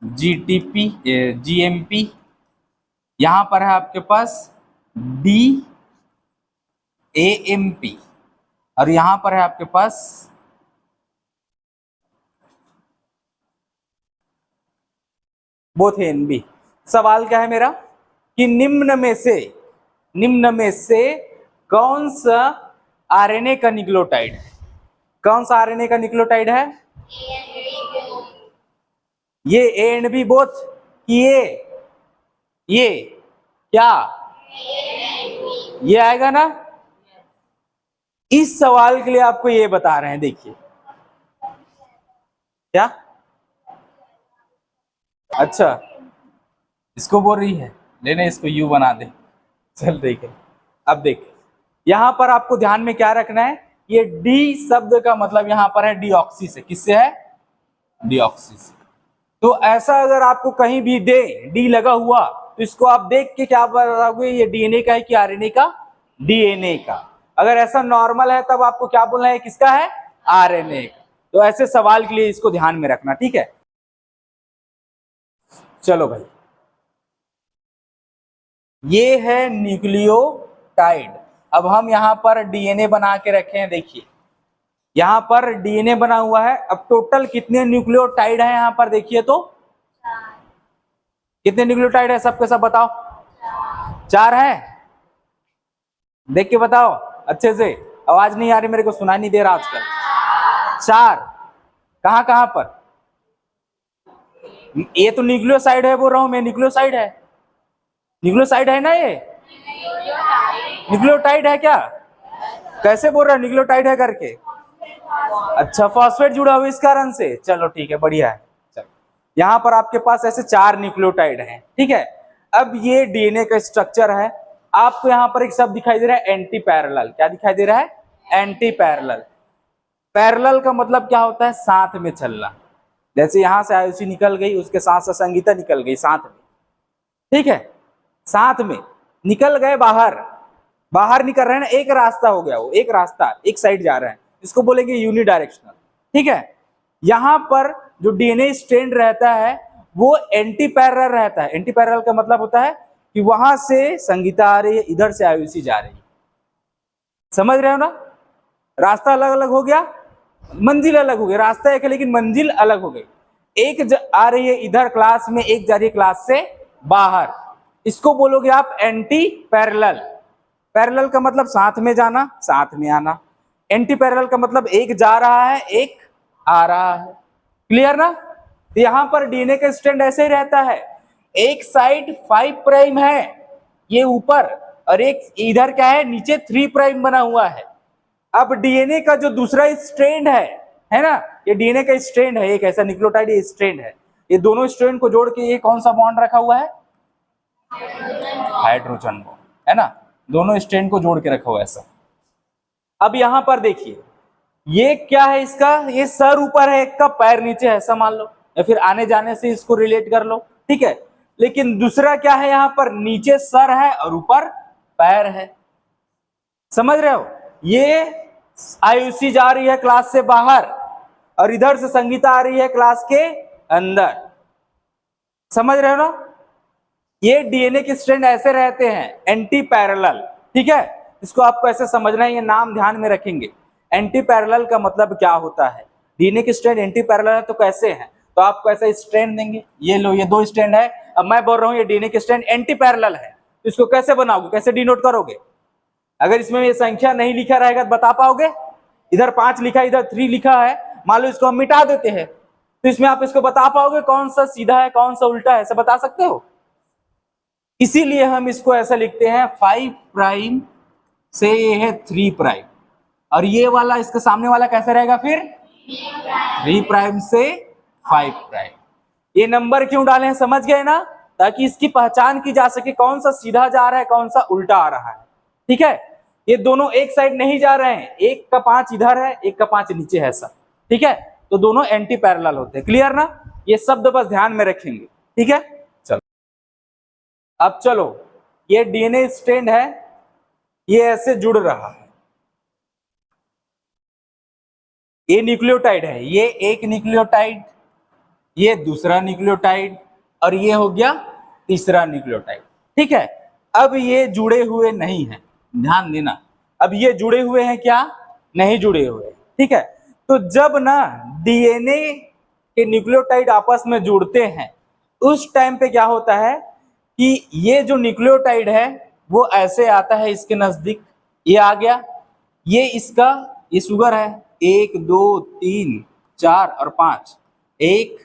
जीटीपी, जीएमपी, यहाँ पर है आपके पास डी एएमपी, और यहाँ पर है आपके पास बोथ एनबी। सवाल क्या है मेरा कि निम्न में से कौन सा आरएनए का न्यूक्लियोटाइड है? कौन सा आरएनए का न्यूक्लियोटाइड है? ये ए एंड बी बोथ, ये क्या ये आएगा ना? इस सवाल के लिए आपको ये बता रहे हैं, देखिए क्या। अच्छा, इसको बोल रही है लेने, इसको यू बना दे। चल देखे, अब देख यहां पर आपको ध्यान में क्या रखना है, ये डी शब्द का मतलब यहां पर है डीऑक्सी से। किससे है? डीऑक्सी से। तो ऐसा अगर आपको कहीं भी दे डी लगा हुआ, तो इसको आप देख के क्या बताओगे, ये डीएनए का है कि आरएनए का? डीएनए का। अगर ऐसा नॉर्मल है तब आपको क्या बोलना है, किसका है? आरएनए का। तो ऐसे सवाल के लिए इसको ध्यान में रखना, ठीक है। चलो भाई, ये है न्यूक्लियोटाइड। अब हम यहां पर डीएनए बना के रखे हैं, देखिए यहां पर डीएनए बना हुआ है। अब टोटल कितने न्यूक्लियोटाइड है यहां पर? देखिए तो कितने न्यूक्लियोटाइड है, सबके सब बताओ। 4 है, देख के बताओ अच्छे से। आवाज नहीं आ रही, मेरे को सुनाई नहीं दे रहा आजकल। 4 कहां कहां पर? ये तो न्यूक्लियोसाइड है, बोल रहा हूं मैं, न्यूक्लियोसाइड है। न्यूक्लियोसाइड है ना ये? न्यूक्लियोटाइड है क्या? कैसे बोल रहा है न्यूक्लियोटाइड है करके? अच्छा, फॉस्फेट जुड़ा हुआ इस कारण से। चलो ठीक है, बढ़िया है। चलो, यहां पर आपके पास ऐसे 4 न्यूक्लियोटाइड हैं, ठीक है। अब ये डीएनए का स्ट्रक्चर है। आपको यहां पर एक शब्द दिखाई दे रहा है, एंटी पैरेलल। क्या दिखाई दे रहा है? Anti parallel. पैरेलल का मतलब क्या होता है? साथ में चलना। जैसे यहां से आयुषी निकल गई, उसके साथ साथ संगीता निकल गई साथ में, ठीक है। साथ में निकल गए, बाहर निकल रहे हैं ना, एक रास्ता हो गया, वो एक रास्ता एक साइड जा रहे हैं, इसको बोलेंगे यूनिडायरेक्शनल, ठीक है। यहां पर जो डीएनए स्ट्रैंड रहता है वो एंटी पैरेलल रहता है। एंटी पैरेलल का मतलब होता है कि वहां से संगीता आ रही है, इधर से आयुषी जा रही है। समझ रहे हो ना? रास्ता अलग अलग हो गया, मंजिल अलग हो गई। रास्ता एक है लेकिन मंजिल अलग हो गई। एक आ रही है इधर क्लास में, एक जा रही है क्लास से बाहर। इसको बोलोगे आप एंटी पैरेलल। पैरेलल का मतलब साथ में जाना, साथ में आना। एंटी पैरेलल का मतलब एक जा रहा है, एक आ रहा है। क्लियर ना? तो यहां पर डीएनए का स्ट्रैंड ऐसे ही रहता है। एक साइड 5 प्राइम है ये ऊपर, और एक इधर क्या है, नीचे 3 प्राइम बना हुआ है। अब डीएनए का जो दूसरा स्ट्रैंड है ना, ये डीएनए का स्ट्रैंड है, एक ऐसा न्यूक्लियोटाइड ये स्ट्रैंड है। ये दोनों स्ट्रैंड को जोड़ के ये कौन सा बॉन्ड रखा हुआ है? हाइड्रोजन बॉन्ड, है ना। दोनों स्ट्रैंड को जोड़ के रखा हुआ है ऐसा। अब यहां पर देखिए, ये क्या है इसका? ये सर ऊपर है, एक का पैर नीचे है, ऐसा मान लो, या फिर आने जाने से इसको रिलेट कर लो, ठीक है। लेकिन दूसरा क्या है, यहां पर नीचे सर है और ऊपर पैर है। समझ रहे हो? ये आयुषी जा रही है क्लास से बाहर, और इधर से संगीता आ रही है क्लास के अंदर। समझ रहे हो ना? ये डीएनए के स्ट्रैंड ऐसे रहते हैं, एंटी पैरेलल, ठीक है। इसको आपको ऐसे समझना है, ये नाम ध्यान में रखेंगे। एंटी पैरेलल का मतलब क्या होता है? डीएनए के स्ट्रैंड एंटी पैरेलल है तो कैसे है? तो आपको ऐसा स्ट्रैंड देंगे, ये लो, ये 2 स्ट्रैंड है। अब मैं बोल रहा हूं ये डीएनए के स्ट्रैंड एंटी पैरेलल है, तो इसको कैसे बनाओगे, कैसे डिनोट करोगे? अगर इसमें ये संख्या नहीं लिखा रहेगा तो बता पाओगे? इधर 5 लिखा है, इधर 3 लिखा है, मान लो इसको हम मिटा देते हैं, तो इसमें आप इसको बता पाओगे कौन सा सीधा है कौन सा उल्टा है? ऐसा बता सकते हो? इसीलिए हम इसको ऐसा लिखते हैं, 5 प्राइम से ये है 3 प्राइम, और ये वाला इसके सामने वाला कैसे रहेगा फिर? 3 प्राइम से 5 प्राइम। ये नंबर क्यों डाले हैं, समझ गए ना? ताकि इसकी पहचान की जा सके कौन सा सीधा जा रहा है कौन सा उल्टा आ रहा है, ठीक है। ये दोनों एक साइड नहीं जा रहे हैं, एक का 5 इधर है, एक का 5 नीचे है, ऐसा, ठीक है। तो दोनों एंटी पैरेलल होते हैं। क्लियर ना? ये शब्द बस ध्यान में रखेंगे, ठीक है। चलो, अब चलो, ये डीएनए स्ट्रैंड है, ये ऐसे जुड़ रहा है, ये न्यूक्लियोटाइड है, ये एक न्यूक्लियोटाइड, ये दूसरा न्यूक्लियोटाइड, और ये हो गया तीसरा न्यूक्लियोटाइड। ठीक है, अब ये जुड़े हुए नहीं है, ध्यान देना, अब ये जुड़े हुए हैं क्या, नहीं जुड़े हुए। ठीक है, तो जब ना डीएनए के न्यूक्लियोटाइड आपस में जुड़ते हैं उस टाइम पे क्या होता है कि ये जो न्यूक्लियोटाइड है वो ऐसे आता है इसके नजदीक, ये आ गया, ये इसका, ये शुगर है, 1 2 3 4 और 5, एक,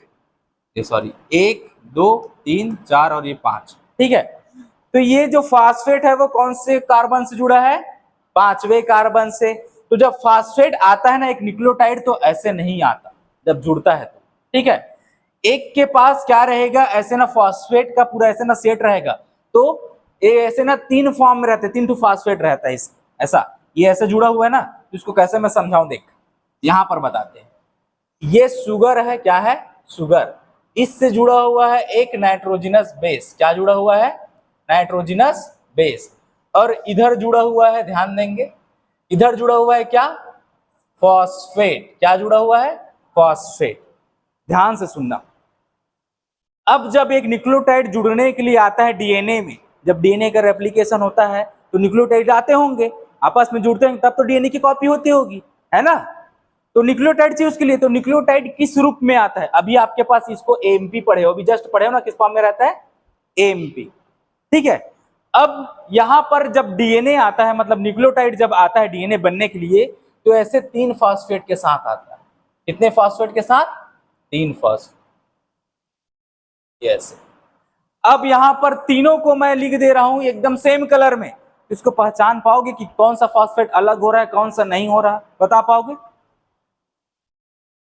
सॉरी 1 2 3 4 और ये 5। ठीक है, तो ये जो फास्फेट है वो कौन से कार्बन से जुड़ा है, 5वें कार्बन से। तो जब फास्फेट आता है ना एक न्यूक्लियोटाइड तो ऐसे नहीं आता जब जुड़ता है तो। ठीक है, एक के पास क्या रहेगा, ऐसे ना फास्फेट का पूरा ऐसे ना सेट रहेगा, तो ये ऐसे ना 3 फॉर्म में रहते हैं, 3 तो फास्फेट रहता है इस ऐसा, ये ऐसे जुड़ा हुआ है ना, तो इसको कैसे मैं समझाऊं, देख यहां पर बताते हैं। ये शुगर है, क्या है, शुगर, इससे जुड़ा हुआ है एक नाइट्रोजनस बेस, क्या जुड़ा हुआ है, नाइट्रोजनस बेस, और इधर जुड़ा हुआ है, ध्यान देंगे, इधर जुड़ा हुआ है क्या, फॉस्फेट, क्या जुड़ा हुआ है, फॉस्फेट। ध्यान से सुनना, अब जब एक न्यूक्लियोटाइड जुड़ने के लिए आता है डीएनए में, जब डीएनए का रेप्लिकेशन होता है तो न्यूक्लियोटाइड आते होंगे, आपस में जुड़ते हैं, तब तो डीएनए की कॉपी होती होगी, है ना, तो न्यूक्लियोटाइड चाहिए उसके लिए, तो न्यूक्लियोटाइड किस रूप में आता है, अभी आपके पास इसको एएमपी पढ़े हो, अभी जस्ट पढ़े हो ना, किस फॉर्म में रहता है, एएमपी। ठीक है, अब यहां पर जब डीएनए आता है, मतलब न्यूक्लियोटाइड जब आता है डीएनए बनने के लिए, तो ऐसे 3 फास्फेट के साथ आता है, कितने फास्फेट के साथ, 3 फास्फेट, यस। अब यहां पर तीनों को मैं लिख दे रहा हूं एकदम सेम कलर में, इसको पहचान पाओगे कि कौन सा फास्फेट अलग हो रहा है कौन सा नहीं हो रहा, बता पाओगे,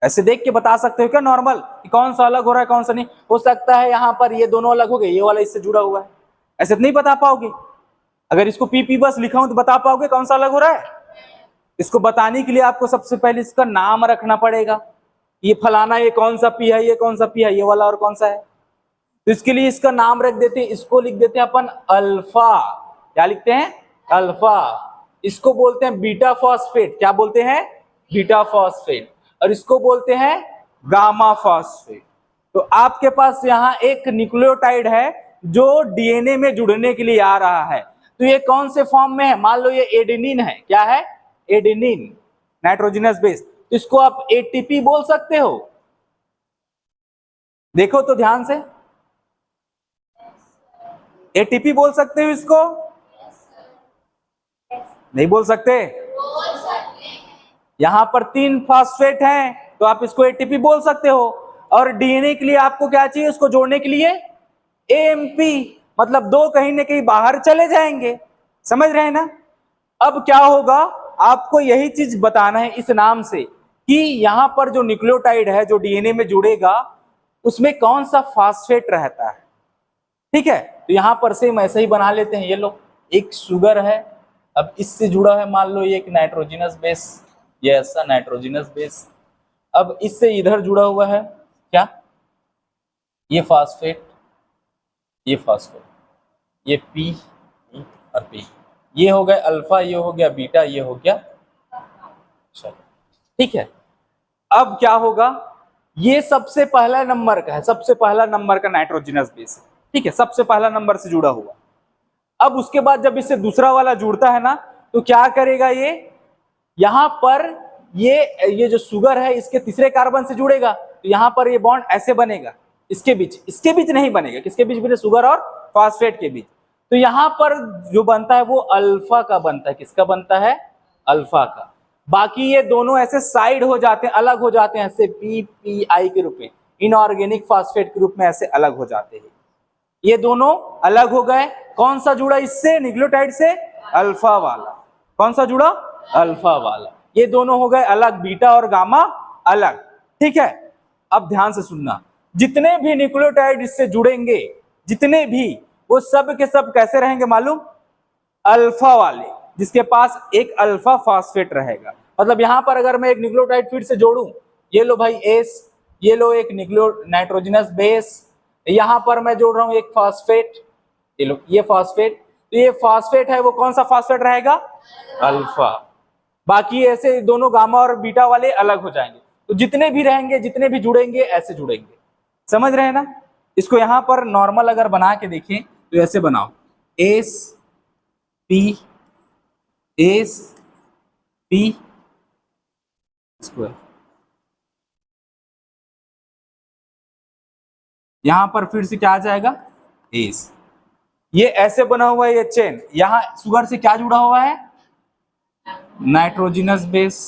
ऐसे देख के बता सकते हो क्या नॉर्मल कि कौन सा अलग हो रहा है कौन सा नहीं, हो सकता है यहां पर ये दोनों अलग हो गए, ये वाला इससे जुड़ा हुआ है, ऐसे तो नहीं बता पाओगे। अगर इसको पीपी बस लिखा हूं तो बता पाओगे कौन सा अलग हो रहा है, इसको बताने के लिए आपको सबसे पहले इसका नाम रखना पड़ेगा, ये फलाना, ये कौन सा पी है, ये कौन सा पी है, ये वाला और कौन सा है, तो इसके लिए इसका नाम रख देते हैं, इसको लिख देते हैं अपन अल्फा, क्या लिखते हैं, अल्फा, इसको बोलते हैं बीटा फॉस्फेट, क्या बोलते हैं, बीटा फॉस्फेट, और इसको बोलते हैं गामा फॉस्फेट। तो आपके पास यहाँ एक न्यूक्लियोटाइड है जो डीएनए में जुड़ने के लिए आ रहा है, तो ये कौन से फॉर्म में है, मान लो ये एडेनिन है, क्या है, एडेनिन, नाइट्रोजनस बेस, तो इसको आप एटीपी बोल सकते हो, देखो तो ध्यान से, एटीपी बोल सकते हो इसको, नहीं बोल सकते, यहां पर 3 फास्फेट हैं तो आप इसको एटीपी बोल सकते हो, और डीएनए के लिए आपको क्या चाहिए, उसको जोड़ने के लिए एएमपी, मतलब 2 कहीं ना कहीं बाहर चले जाएंगे, समझ रहे हैं ना। अब क्या होगा, आपको यही चीज बताना है इस नाम से कि यहां पर जो न्यूक्लियोटाइड है जो डीएनए में जुड़ेगा उसमें कौन सा फास्फेट रहता है। ठीक है, तो यहां पर सेम ऐसे ही बना लेते हैं, ये लो एक शुगर है, अब इससे जुड़ा है मान लो ये एक नाइट्रोजनस बेस, ये ऐसा नाइट्रोजनस बेस, अब इससे इधर जुड़ा हुआ है क्या, ये फास्फेट, ये फास्फेट, ये पी और पी, ये हो गया अल्फा, ये हो गया बीटा, ये हो गया, चलो ठीक है। अब क्या होगा, ये सबसे पहला नंबर का है, सबसे पहला नंबर का नाइट्रोजनस बेस है, ठीक है, सबसे पहला नंबर से जुड़ा हुआ। अब उसके बाद जब इससे दूसरा वाला जुड़ता है ना तो क्या करेगा, ये यहां पर ये जो शुगर है इसके तीसरे कार्बन से जुड़ेगा, तो यहां पर ये बॉन्ड ऐसे बनेगा, इसके बीच नहीं बनेगा, किसके बीच बने, शुगर और फास्फेट के बीच, तो यहां पर जो बनता है वो अल्फा का बनता है, किसका बनता है, अल्फा का। बाकी ये दोनों ऐसे साइड हो जाते हैं, अलग हो जाते हैं, ऐसे पीपीआई के रूप में, इनऑर्गेनिक फास्फेट के रूप में ऐसे अलग हो जाते हैं, ये दोनों अलग हो गए। कौन सा जुड़ा इससे, न्यूक्लियोटाइड से, अल्फा वाला, कौन सा जुड़ा, अल्फा वाला, ये दोनों हो गए अलग, बीटा और गामा अलग। ठीक है, अब ध्यान से सुनना, जितने भी न्यूक्लियोटाइड इससे जुड़ेंगे, जितने भी, वो सब के सब कैसे रहेंगे मालूम, अल्फा वाले, जिसके पास एक अल्फा फास्फेट रहेगा। मतलब यहां पर अगर मैं एक न्यूक्लियोटाइड फिर से जोड़ूं, ये लो भाई एस, ये लो एक नाइट्रोजनस बेस, यहां पर मैं जोड़ रहा हूं एक फास्फेट, ये फास्फेट, तो ये फास्फेट है वो कौन सा फास्फेट रहेगा, अल्फा। बाकी ऐसे दोनों गामा और बीटा वाले अलग हो जाएंगे। तो जितने भी रहेंगे, जितने भी जुड़ेंगे ऐसे जुड़ेंगे, समझ रहे हैं ना। इसको यहां पर नॉर्मल अगर बना के देखें तो ऐसे बनाओ, एस पी स्क्वायर, यहां पर फिर से क्या आ जाएगा, एस। ये ऐसे बना हुआ है ये चेन, यहां शुगर से क्या जुड़ा हुआ है, नाइट्रोजनस बेस।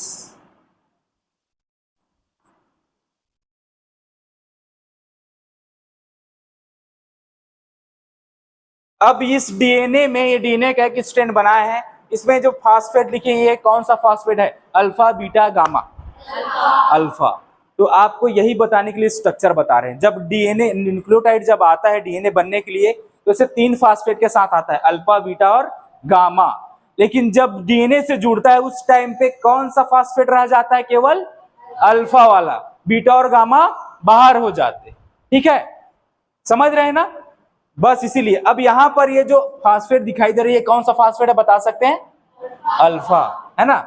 अब इस डीएनए में, ये डीएनए का एक स्ट्रैंड बनाया है, इसमें जो फास्फेट लिखे ये कौन सा फास्फेट है, अल्फा बीटा गामा, अल्फा। तो आपको यही बताने के लिए स्ट्रक्चर बता रहे हैं। जब डीएनए न्यूक्लियोटाइड जब आता है डीएनए बनने के लिए तो इसे 3 फास्फेट के साथ आता है, अल्फा बीटा और गामा। लेकिन जब डीएनए से जुड़ता है उस टाइम पे कौन सा फास्फेट रह जाता है, केवल अल्फा वाला, बीटा और गामा बाहर हो जाते। ठीक है, समझ रहे हैं ना। बस इसीलिए अब यहां पर ये जो फास्फेट दिखाई दे रही है कौन सा फास्फेट है बता सकते हैं, अल्फा, है ना।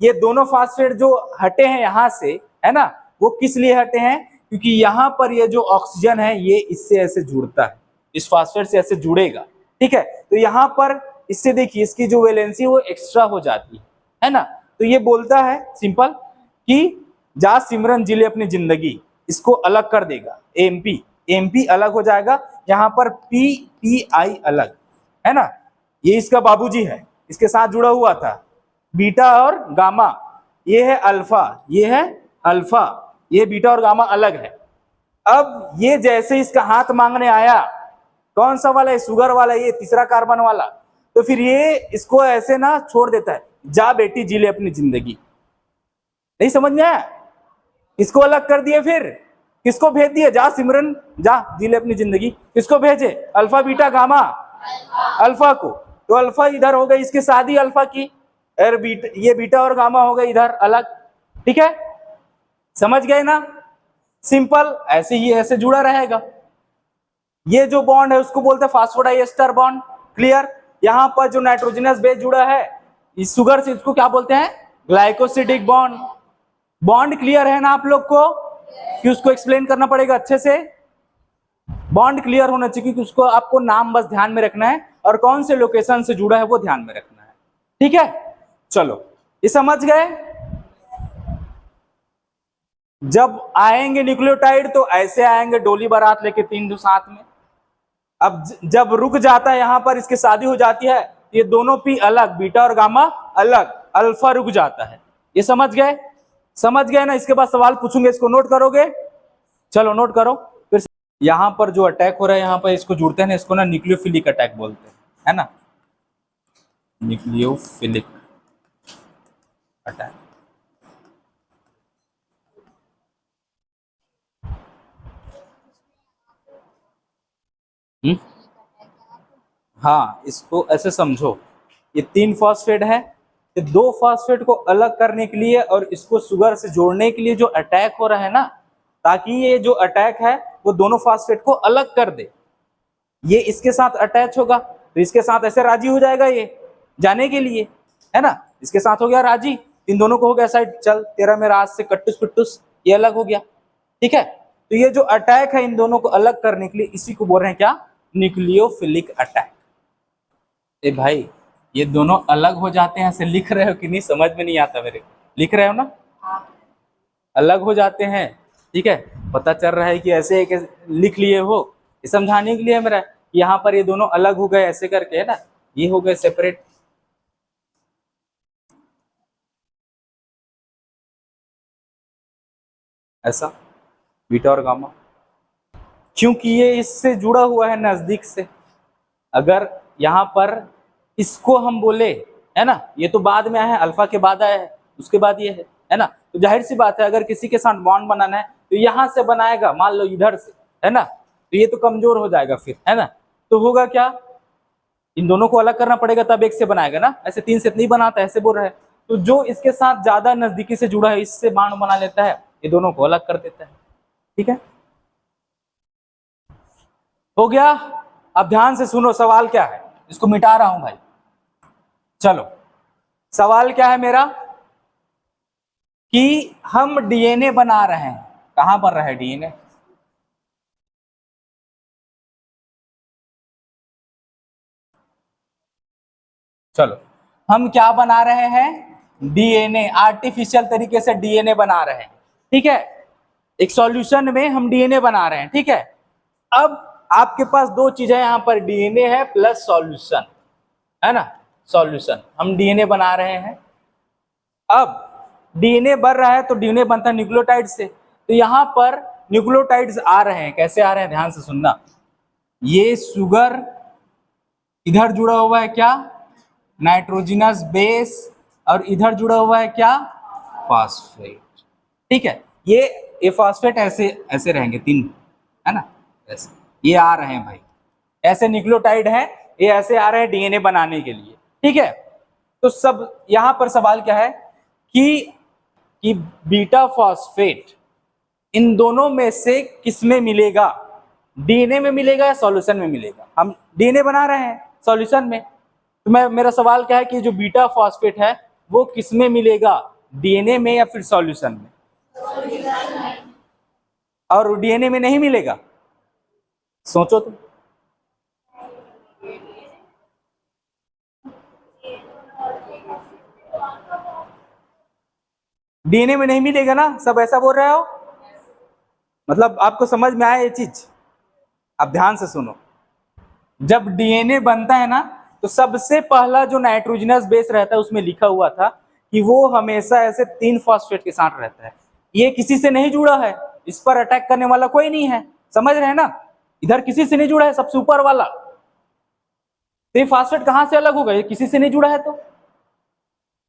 ये दोनों फास्फेट जो हटे हैं यहां से, है ना, वो किस लिए हटे हैं, क्योंकि यहां पर ये जो ऑक्सीजन है ये इससे ऐसे जुड़ता है, इस फास्फेट से ऐसे जुड़ेगा। ठीक है, तो यहां पर इससे देखिए इसकी जो वैलेंसी वो एक्स्ट्रा हो जाती है ना। तो ये बोलता है सिंपल कि जा सिमरन जिले अपनी जिंदगी, इसको अलग कर देगा, एमपी एमपी अलग हो जाएगा, यहाँ पर पी पी आई अलग, है ना। ये इसका बाबूजी है, इसके साथ जुड़ा हुआ था, बीटा और गामा, ये है अल्फा, ये है अल्फा, ये बीटा और गामा अलग है। अब ये जैसे इसका हाथ मांगने आया, कौन सा वाला है, शुगर वाला, ये तीसरा कार्बन वाला, तो फिर ये इसको ऐसे ना छोड़ देता है, जा बेटी जी ले अपनी जिंदगी। नहीं समझ में आया, इसको अलग कर दिए, फिर किसको भेज दिए, जा सिमरन जा जी ले अपनी जिंदगी, किसको भेजे, अल्फा बीटा गामा, अल्फा को। तो अल्फा इधर हो गई इसके शादी अल्फा की, और बीटा, ये बीटा और गामा हो गए इधर अलग। ठीक है, समझ गए ना, सिंपल ऐसे ही ऐसे जुड़ा रहेगा। ये जो बॉन्ड है उसको बोलते हैं फास्फोडाइएस्टर बॉन्ड, क्लियर। यहां पर जो नाइट्रोजनस बेस जुड़ा है इस शुगर से, इसको क्या बोलते हैं, ग्लाइकोसिडिक बॉन्ड। बॉन्ड क्लियर है ना आप लोग को, कि उसको एक्सप्लेन करना पड़ेगा अच्छे से, बॉन्ड क्लियर होना चाहिए, कि उसको आपको नाम बस ध्यान में रखना है और कौन से लोकेशन से जुड़ा है वो ध्यान में रखना है। ठीक है, चलो ये समझ गए। जब आएंगे न्यूक्लियोटाइड तो ऐसे आएंगे डोली बारात लेके, 3 साथ में। अब जब रुक जाता है यहां पर, इसकी शादी हो जाती है, ये दोनों पी अलग, बीटा और गामा अलग, अल्फा रुक जाता है। ये समझ गए, समझ गए ना। इसके बाद सवाल पूछूंगे, इसको नोट करोगे, चलो नोट करो। फिर यहां पर जो अटैक हो रहा है यहां पर इसको जुड़ते हैं ना, इसको ना न्यूक्लियोफिलिक अटैक बोलते हैं, है ना, न्यूक्लियोफिलिक अटैक। हाँ, इसको ऐसे समझो, ये 3 फॉस्फेट है, ये 2 फॉस्फेट को अलग करने के लिए और इसको शुगर से जोड़ने के लिए जो अटैक हो रहा है ना, ताकि ये जो अटैक है वो दोनों फॉस्फेट को अलग कर दे। ये इसके साथ अटैच होगा तो इसके साथ ऐसे राजी हो जाएगा ये जाने के लिए, है ना, इसके साथ हो गया राजी, इन दोनों को हो गया साइड, चल तेरा मेरा आज से कट्टुस पिट्टुस, ये अलग हो गया। ठीक है, तो ये जो अटैक है इन दोनों को अलग करने के लिए, इसी को बोल रहे हैं क्या, न्यूक्लियोफिलिक अटैक। ए भाई, ये दोनों अलग हो जाते हैं, ऐसे लिख रहे हो कि नहीं, समझ में नहीं आता मेरे, लिख रहे हो ना, अलग हो जाते हैं। ठीक है, पता चल रहा है कि ऐसे एक लिख लिए हो, ये समझाने के लिए मेरा, यहाँ पर ये दोनों अलग हो गए ऐसे करके, है ना, ये हो गए सेपरेट। ऐसा बीटा और गामा, क्योंकि ये इससे जुड़ा हुआ है नजदीक से। अगर यहाँ पर इसको हम बोले, है ना, ये तो बाद में आया है, अल्फा के बाद आया है, उसके बाद ये है ना, तो जाहिर सी बात है अगर किसी के साथ बॉन्ड बनाना है तो यहाँ से बनाएगा, मान लो इधर से, है ना, तो ये तो कमजोर हो जाएगा फिर, है ना। तो होगा क्या, इन दोनों को अलग करना पड़ेगा तब एक से बनाएगा ना, ऐसे 3 से नहीं बनाता, ऐसे बोल रहा है। तो जो इसके साथ ज्यादा नजदीकी से जुड़ा है इससे बॉन्ड बना लेता है, ये दोनों को अलग कर देता है। ठीक है, हो गया। अब ध्यान से सुनो, सवाल क्या है, इसको मिटा रहा हूं भाई। चलो, सवाल क्या है मेरा, कि हम डीएनए बना रहे हैं। कहां बन रहा है डीएनए? चलो, हम क्या बना रहे हैं? डीएनए, आर्टिफिशियल तरीके से डीएनए बना रहे हैं। ठीक है, एक सॉल्यूशन में हम डीएनए बना रहे हैं। ठीक है, अब आपके पास दो चीजें यहाँ पर, डीएनए है प्लस सॉल्यूशन, है ना। सॉल्यूशन, हम डीएनए बना रहे हैं। अब डीएनए बन रहा है तो डीएनए बनता है न्यूक्लियोटाइड से, तो यहाँ पर न्यूक्लियोटाइड्स आ रहे हैं। कैसे आ रहे हैं? ध्यान से सुनना। ये शुगर इधर जुड़ा हुआ है क्या? नाइट्रोजनस बेस, और इधर जुड़ा हुआ है क्या? फास्फेट। ठीक है, ये फास्फेट ऐसे ऐसे रहेंगे तीन, है ना, ऐसे ये आ रहे हैं भाई, ऐसे न्यूक्लियोटाइड है, ये ऐसे आ रहे हैं डीएनए बनाने के लिए। ठीक है, तो सब यहां पर सवाल क्या है कि बीटा फास्फेट इन दोनों में से किस में मिलेगा? डीएनए में मिलेगा या सॉल्यूशन में मिलेगा? हम डीएनए बना रहे हैं सॉल्यूशन में, तो मेरा सवाल क्या है कि जो बीटा फास्फेट है वो किस में मिलेगा? डीएनए में या फिर सॉल्यूशन में? और डीएनए में नहीं मिलेगा? सोचो तो। डीएनए में नहीं मिलेगा ना, सब ऐसा बोल रहे हो? मतलब आपको समझ में आया ये चीज? अब ध्यान से सुनो, जब डीएनए बनता है ना, तो सबसे पहला जो नाइट्रोजनस बेस रहता है उसमें लिखा हुआ था कि वो हमेशा ऐसे तीन फॉस्फेट के साथ रहता है। ये किसी से नहीं जुड़ा है, इस पर अटैक करने वाला कोई नहीं है, समझ रहे हैं ना। इधर किसी से नहीं जुड़ा है, सबसे ऊपर वाला। तो ये फॉस्फेट कहां से अलग होगा? ये किसी से नहीं जुड़ा है।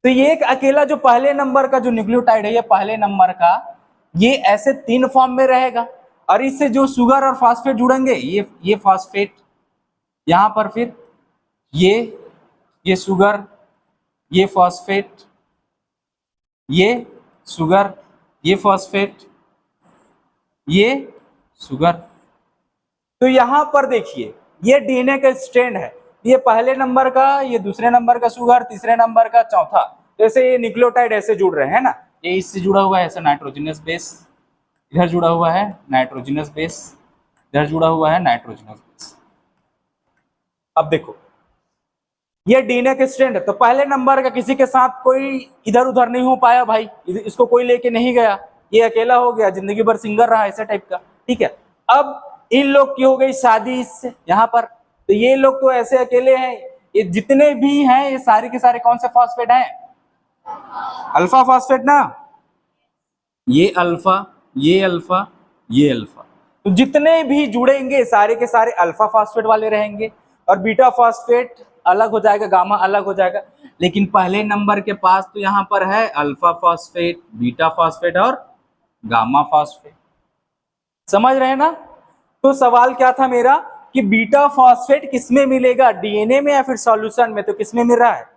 तो ये एक अकेला जो पहले नंबर का जो न्यूक्लियोटाइड है, ये पहले नंबर का, ये ऐसे तीन फॉर्म में रहेगा, और इससे जो शुगर और फॉस्फेट जुड़ेंगे, ये फॉस्फेट यहां पर, फिर ये शुगर, ये फॉस्फेट, ये शुगर, ये फॉस्फेट, ये शुगर। तो यहां पर देखिए, ये डीएनए का स्ट्रैंड है, ये पहले नंबर का, ये दूसरे नंबर का शुगर, तीसरे नंबर का चौथा। जैसे ये न्यूक्लियोटाइड ऐसे जुड़ रहे हैं ना, ये इससे जुड़ा हुआ है ऐसे नाइट्रोजनस बेस, इधर जुड़ा हुआ है नाइट्रोजनस बेस, इधर जुड़ा हुआ है नाइट्रोजनस बेस। अब देखो, ये डीएनए के स्ट्रैंड है, तो पहले नंबर का किसी के साथ कोई इधर उधर नहीं हो पाया भाई, इसको कोई लेके नहीं गया, ये अकेला हो गया, जिंदगी भर सिंगर रहा, ऐसे टाइप का। ठीक है, अब इन लोग की हो गई शादी इससे यहाँ पर, तो ये लोग तो ऐसे अकेले हैं। ये जितने भी हैं, ये सारे के सारे कौन से फॉस्फेट हैं? अल्फा फॉस्फेट ना। ये अल्फा, ये अल्फा, ये अल्फा, तो जितने भी जुड़ेंगे सारे के सारे अल्फा फॉस्फेट वाले रहेंगे, और बीटा फॉस्फेट अलग हो जाएगा, गामा अलग हो जाएगा। लेकिन पहले नंबर के पास तो यहाँ पर है अल्फा फॉस्फेट, बीटा फॉस्फेट और गामा फॉस्फेट। समझ रहे हैं ना। तो सवाल क्या था मेरा कि बीटा फॉस्फेट किसमें मिलेगा, डीएनए में या फिर सॉल्यूशन में? तो किसमें मिल रहा है?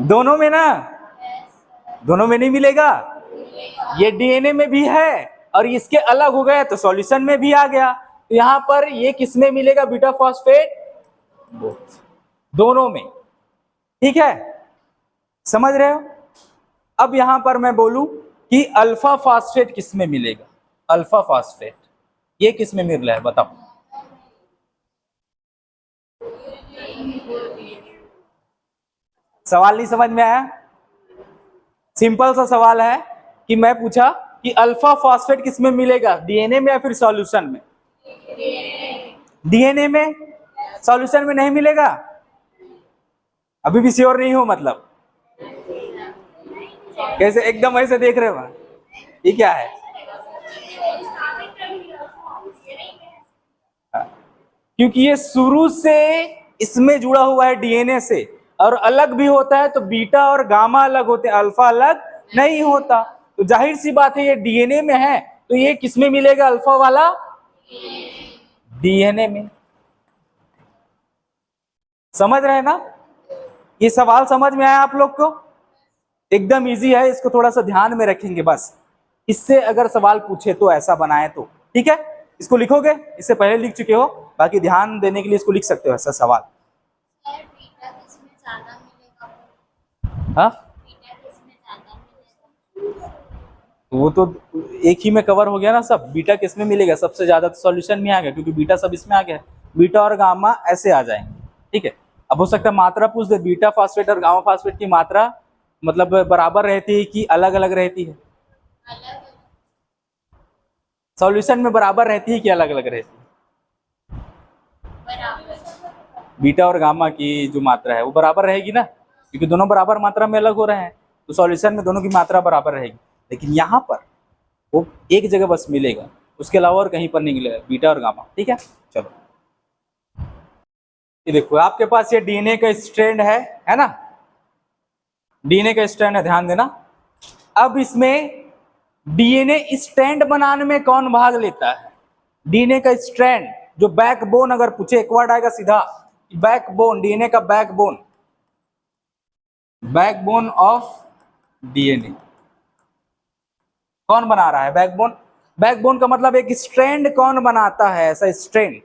दोनों में ना। दोनों में नहीं मिलेगा, ये डीएनए में भी है और इसके अलग हो गया तो सॉल्यूशन में भी आ गया। तो यहां पर ये किसमें मिलेगा बीटा फॉस्फेट? दोनों में। ठीक है, समझ रहे हो। अब यहां पर मैं बोलूं कि अल्फा फॉस्फेट किसमें मिलेगा? अल्फा फॉस्फेट ये किसमें मिल रहा है बताओ? सवाल नहीं समझ में आया? सिंपल सा सवाल है कि मैं पूछा कि अल्फा फॉस्फेट किसमें मिलेगा, डीएनए में या फिर सॉल्यूशन में? डीएनए में, सॉल्यूशन में नहीं मिलेगा। अभी भी श्योर नहीं हो मतलब? कैसे एकदम ऐसे देख रहे हो, ये क्या है? क्योंकि ये शुरू से इसमें जुड़ा हुआ है डीएनए से, और अलग भी होता है तो बीटा और गामा अलग होते हैं, अल्फा अलग नहीं होता। तो जाहिर सी बात है ये डीएनए में है, तो ये किसमें मिलेगा अल्फा वाला? डीएनए में। समझ रहे हैं ना। ये सवाल समझ में आया आप लोग को? एकदम इजी है, इसको थोड़ा सा ध्यान में रखेंगे बस। इससे अगर सवाल पूछे तो ऐसा बनाए तो ठीक है। इसको लिखोगे, इससे पहले लिख चुके हो, बाकी ध्यान देने के लिए इसको लिख सकते हो ऐसा सवाल। हाँ, तो वो तो एक ही में कवर हो गया ना सब। बीटा किस में मिलेगा सबसे ज्यादा, तो सॉल्यूशन में आ गया, क्योंकि बीटा सब इसमें आ गया। बीटा और गामा ऐसे आ जाएंगे, ठीक है। अब हो सकता है मात्रा पूछ दे, बीटा फास्फेट और गामा फास्फेट की मात्रा मतलब बराबर रहती है कि अलग अलग रहती है? सॉल्यूशन में बराबर रहती है कि अलग अलग रहती है? बीटा और गामा की जो मात्रा है वो बराबर रहेगी ना, क्योंकि दोनों बराबर मात्रा में अलग हो रहे हैं, तो सॉल्यूशन में दोनों की मात्रा बराबर रहेगी। लेकिन यहाँ पर वो एक जगह बस मिलेगा, उसके अलावा और कहीं पर नहीं मिलेगा, बीटा और गामा, ठीक है। चलो ये देखो आपके पास ये डीएनए का स्ट्रैंड है ना, डीएनए का स्ट्रैंड है, ध्यान देना। अब इसमें डीएनए स्ट्रैंड बनाने में कौन भाग लेता है? डीएनए का स्ट्रैंड, जो बैकबोन, अगर पूछे एक वर्ड आएगा सीधा, बैकबोन, डीएनए का बैकबोन, बैकबोन ऑफ डीएनए कौन बना रहा है? बैकबोन। बैकबोन का मतलब एक स्ट्रैंड कौन बनाता है, ऐसा स्ट्रैंड?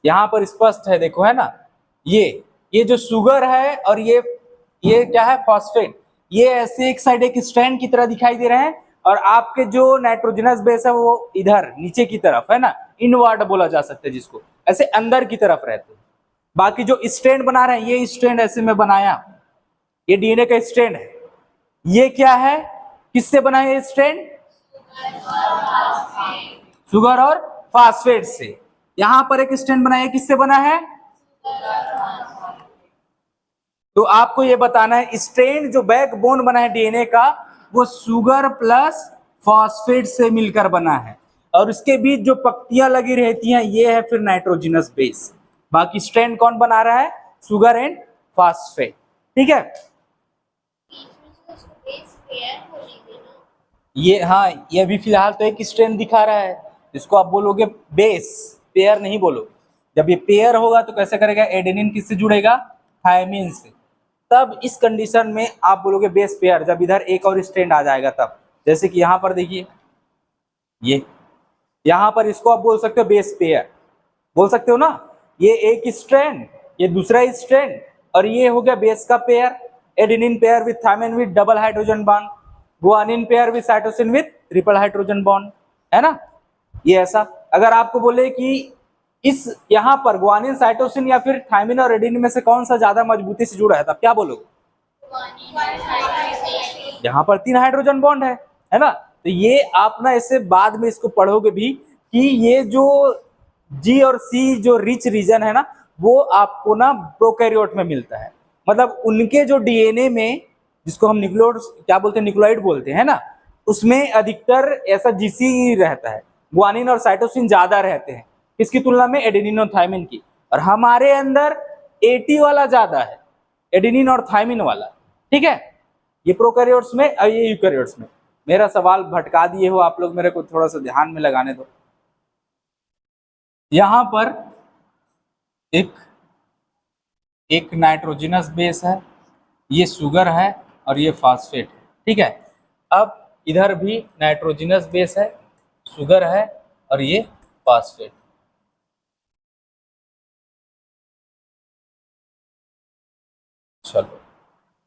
यहां पर स्पष्ट है, देखो है ना, ये जो शुगर है और ये क्या है? फॉस्फेट। ये ऐसे एक साइड एक स्ट्रैंड की तरह दिखाई दे रहे हैं, और आपके जो नाइट्रोजनस बेस है वो इधर नीचे की तरफ है ना, इनवर्ड बोला जा सकता है जिसको, ऐसे अंदर की तरफ रहते हैं। बाकी जो स्ट्रैंड बना रहे हैं, ये स्ट्रैंड ऐसे में बनाया, ये डीएनए का स्ट्रैंड है। ये क्या है, किससे बना है ये स्ट्रैंड? शुगर और फास्फेट से। यहां पर एक स्ट्रैंड बना है, किससे बना है? तो आपको ये बताना है स्ट्रैंड जो बैकबोन बना है डीएनए का, वो शुगर प्लस फॉस्फेट से मिलकर बना है, और उसके बीच जो पक्तियां लगी रहती हैं ये है फिर नाइट्रोजनस बेस। बाकी स्ट्रैंड कौन बना रहा है? शुगर एंड फॉस्फेट, ठीक है। ये हाँ, ये अभी फिलहाल तो एक स्ट्रैंड दिखा रहा है, इसको आप बोलोगे बेस, पेयर नहीं बोलो। जब ये पेयर होगा तो कैसे करेगा? एडेनिन किससे जुड़ेगा? थायमिन से। तब इस कंडीशन में आप बोलोगे बेस पेयर, जब इधर एक और स्ट्रैंड आ जाएगा तब। जैसे कि यहां पर देखिए, ये यहां पर इसको आप बोल सकते हो बेस पेयर, बोल सकते हो ना। ये एक स्ट्रैंड, ये दूसरा स्ट्रैंड, और ये हो गया बेस का pair. Adenine pair with thymine with double hydrogen bond, guanine pair with cytosine with triple hydrogen bond, है ना। ये ऐसा। अगर आपको बोले कि इस यहां पर गुआनिन, साइटोसिन या फिर थायमिन और एडेनिन में से कौन सा ज्यादा मजबूती से जुड़ा है, तब क्या बोलोगे? यहाँ पर 3 हाइड्रोजन बॉन्ड है ना। तो ये आप ना इससे बाद में इसको पढ़ोगे भी कि ये जो जी और सी जो रिच रीजन है ना, वो आपको ना प्रोकैरियोट में मिलता है। मतलब उनके जो डीएनए में, जिसको हम न्यूक्लियोड क्या बोलते हैं, न्यूक्लियोइड बोलते हैं ना, उसमें अधिकतर ऐसा जीसी रहता है, गुआनिन और साइटोसिन ज्यादा रहते हैं किसकी तुलना में? एडेनिन और थायमिन की। और हमारे अंदर 80 वाला ज्यादा है, एडेनिन और थायमिन वाला, ठीक है। ये प्रोकैरियोट्स में और ये यूकैरियोट्स में। मेरा सवाल भटका दिए हो आप लोग, मेरे को थोड़ा सा ध्यान में लगाने दो। यहां पर एक नाइट्रोजनस बेस है, ये शुगर है और ये फास्फेट है, ठीक है। अब इधर भी नाइट्रोजनस बेस है, शुगर है और ये फास्फेट। चलो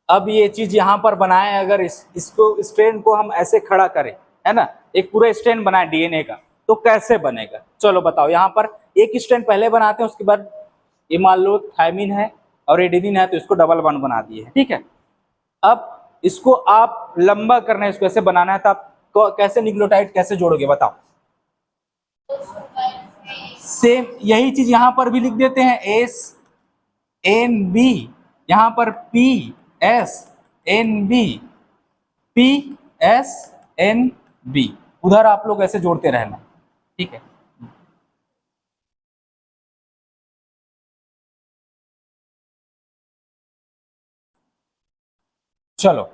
अब ये चीज यहां पर बनाए, अगर इसको स्ट्रैंड को हम ऐसे खड़ा करें, है ना, एक पूरा स्ट्रैंड बनाए डीएनए का, तो कैसे बनेगा? चलो बताओ। यहां पर एक स्ट्रैंड पहले बनाते हैं, उसके बाद ये मान लो थायमिन है और एडेनिन है, तो इसको डबल बॉन्ड बना दिए है, ठीक है। अब इसको आप लंबा करना है, इसको ऐसे बनाना है, तो आप कैसे न्यूक्लियोटाइड कैसे जोड़ोगे बताओ? सेम यही चीज यहां पर भी लिख देते हैं, एस एन बी, यहां पर P S N B, P S N B, उधर आप लोग ऐसे जोड़ते रहना, ठीक है। चलो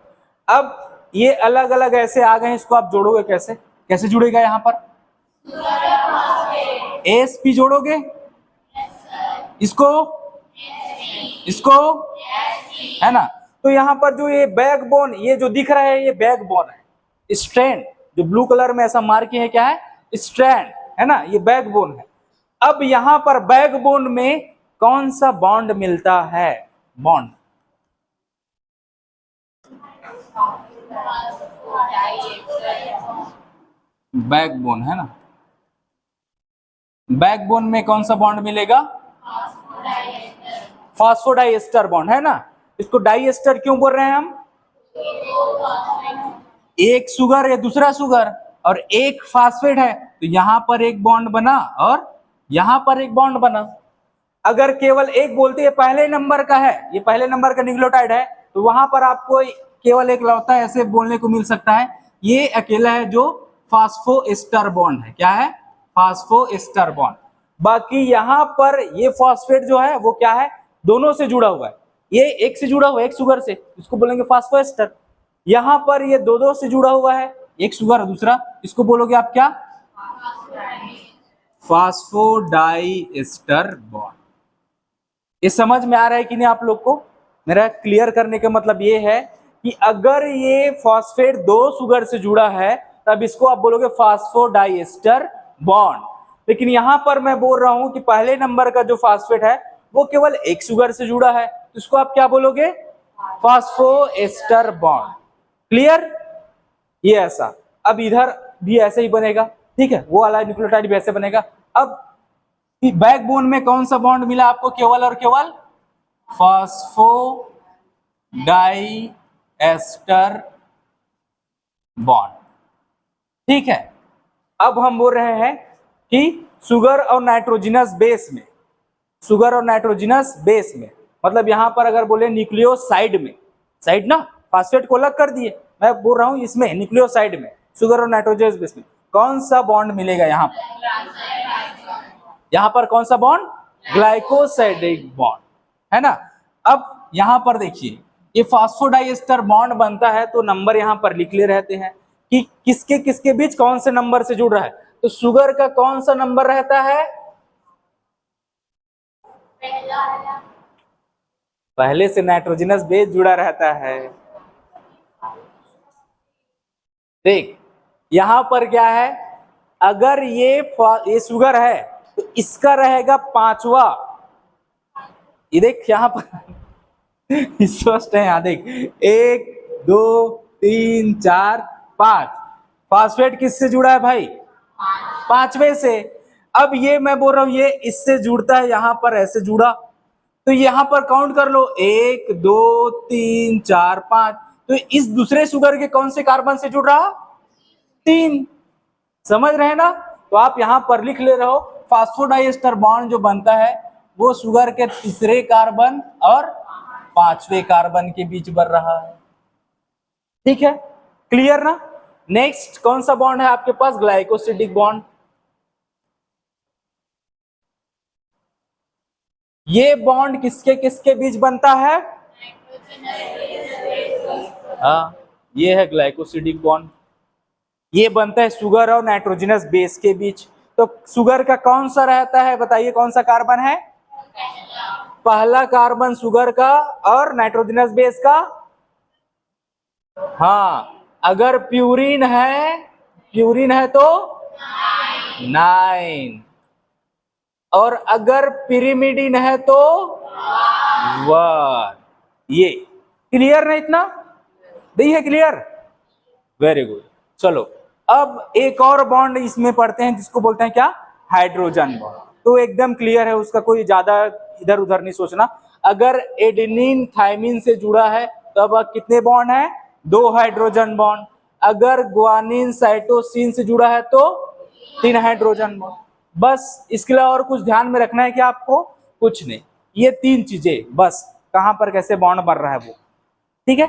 अब ये अलग अलग ऐसे आ गए हैं, इसको आप जोड़ोगे कैसे? कैसे जुड़ेगा? यहां पर एस पी जोड़ोगे, इसको इसको, है ना। तो यहां पर जो ये बैकबोन, ये जो दिख रहा है ये बैकबोन है, स्ट्रैंड जो ब्लू कलर में ऐसा मार्क है, क्या है? स्ट्रैंड, है ना, ये बैकबोन है। अब यहां पर बैकबोन में कौन सा बॉन्ड मिलता है? बॉन्ड बैकबोन है ना, बैकबोन में कौन सा बॉन्ड मिलेगा? फास्फोडाइएस्टर बॉन्ड है ना। इसको डाइएस्टर क्यों बोल रहे हैं हम? एक सुगर है, दूसरा सुगर और एक फास्फेट है, तो यहां पर एक बॉन्ड बना और यहां पर एक बॉन्ड बना। अगर केवल एक बोलते हैं पहले नंबर का है, ये पहले नंबर का न्यूक्लियोटाइड है, तो वहां पर आपको केवल एक लौता ऐसे बोलने को मिल सकता है, ये अकेला है जो फास्फोएस्टर बॉन्ड है। क्या है? फास्फोएस्टर बॉन्ड। बाकी यहां पर ये फॉस्फेट जो है वो क्या है? दोनों से जुड़ा हुआ है। ये एक से जुड़ा हुआ है, एक सुगर से, इसको बोलेंगे फास्फोएस्टर। यहां पर ये दो से जुड़ा हुआ है, एक सुगर और दूसरा, इसको बोलोगे आप क्या? फास्फोडाइएस्टर बॉन्ड। ये समझ में आ रहा है कि नहीं आप लोग को? मेरा क्लियर करने का मतलब ये है कि अगर ये फॉस्फेट दो सुगर से जुड़ा है तब इसको आप बोलोगे फास्फोडाइएस्टर बॉन्ड। लेकिन यहां पर मैं बोल रहा हूं कि पहले नंबर का जो फॉस्फेट है वो केवल एक सुगर से जुड़ा है, तो इसको आप क्या बोलोगे? फास्फोएस्टर बॉन्ड। क्लियर? ये ऐसा। अब इधर भी ऐसे ही बनेगा, ठीक है, वो वाला न्यूक्लियोटाइड भी ऐसे बनेगा। अब बैकबोन में कौन सा बॉन्ड मिला आपको? केवल और केवल फास्फोडाइएस्टर बॉन्ड। ठीक है। अब हम बोल रहे हैं कि सुगर और नाइट्रोजनस बेस में, सुगर और नाइट्रोजनस बेस में, मतलब यहां पर अगर बोले न्यूक्लियोसाइड में, साइड ना, फास्फेट को अलग कर दिए, मैं बोल रहा हूं इसमें न्यूक्लियोसाइड में, सुगर और नाइट्रोजनस बेस में कौन सा बॉन्ड मिलेगा? यहां पर, यहां पर कौन सा बॉन्ड? ग्लाइकोसाइडिक बॉन्ड, है ना। अब यहां पर देखिए, ये फास्फोडाइएस्टर बॉन्ड बनता है तो नंबर यहां पर लिख ले रहते हैं कि किसके किसके बीच कौन से नंबर से जुड़ रहा है। तो सुगर का कौन सा नंबर रहता है? पहले से नाइट्रोजनस बेस जुड़ा रहता है। देख यहां पर क्या है, अगर ये सुगर है तो इसका रहेगा पांचवा। ये देख यहां पर स्पष्ट है, यहां देख 1 2 3 4 5, फास्फेट किससे जुड़ा है भाई? पांचवे से। अब ये मैं बोल रहा हूं ये इससे जुड़ता है, यहां पर ऐसे जुड़ा, तो यहां पर काउंट कर लो 1 2 3 4 5, तो इस दूसरे सुगर के कौन से कार्बन से जुड़ रहा? 3। समझ रहे हैं ना? तो आप यहां पर लिख ले रहे हो फास्फोडाइएस्टर बॉन्ड जो बनता है वो सुगर के तीसरे कार्बन और पांचवें कार्बन के बीच बन रहा है। ठीक है, क्लियर ना। नेक्स्ट कौन सा बॉन्ड है आपके पास? Glycosidic bond. ये बॉन्ड किसके किसके बीच बनता है? हाँ, ये है ग्लाइकोसिडिक बॉन्ड। ये बनता है सुगर और नाइट्रोजनस बेस के बीच। तो सुगर का कौन सा रहता है बताइए, कौन सा कार्बन है? पहला कार्बन सुगर का और नाइट्रोजनस बेस का। हाँ, अगर प्यूरिन है तो 9, और अगर पिरिमिडिन है तो 1। ये क्लियर है इतना? नहीं है क्लियर? Very good. चलो अब एक और बॉन्ड इसमें पढ़ते हैं जिसको बोलते हैं क्या? Hydrogen bond. तो एकदम क्लियर है, उसका कोई ज्यादा इधर उधर नहीं सोचना। अगर एडेनिन थाइमिन से जुड़ा है तो अब कितने बॉन्ड है? 2 हाइड्रोजन बॉन्ड। अगर ग्वानिन साइटोसिन से जुड़ा है तो 3 हाइड्रोजन बॉन्ड। बस इसके लिए और कुछ ध्यान में रखना है कि आपको? कुछ नहीं, ये 3 चीजें बस, कहां पर कैसे बॉन्ड बन रहा है वो। ठीक है,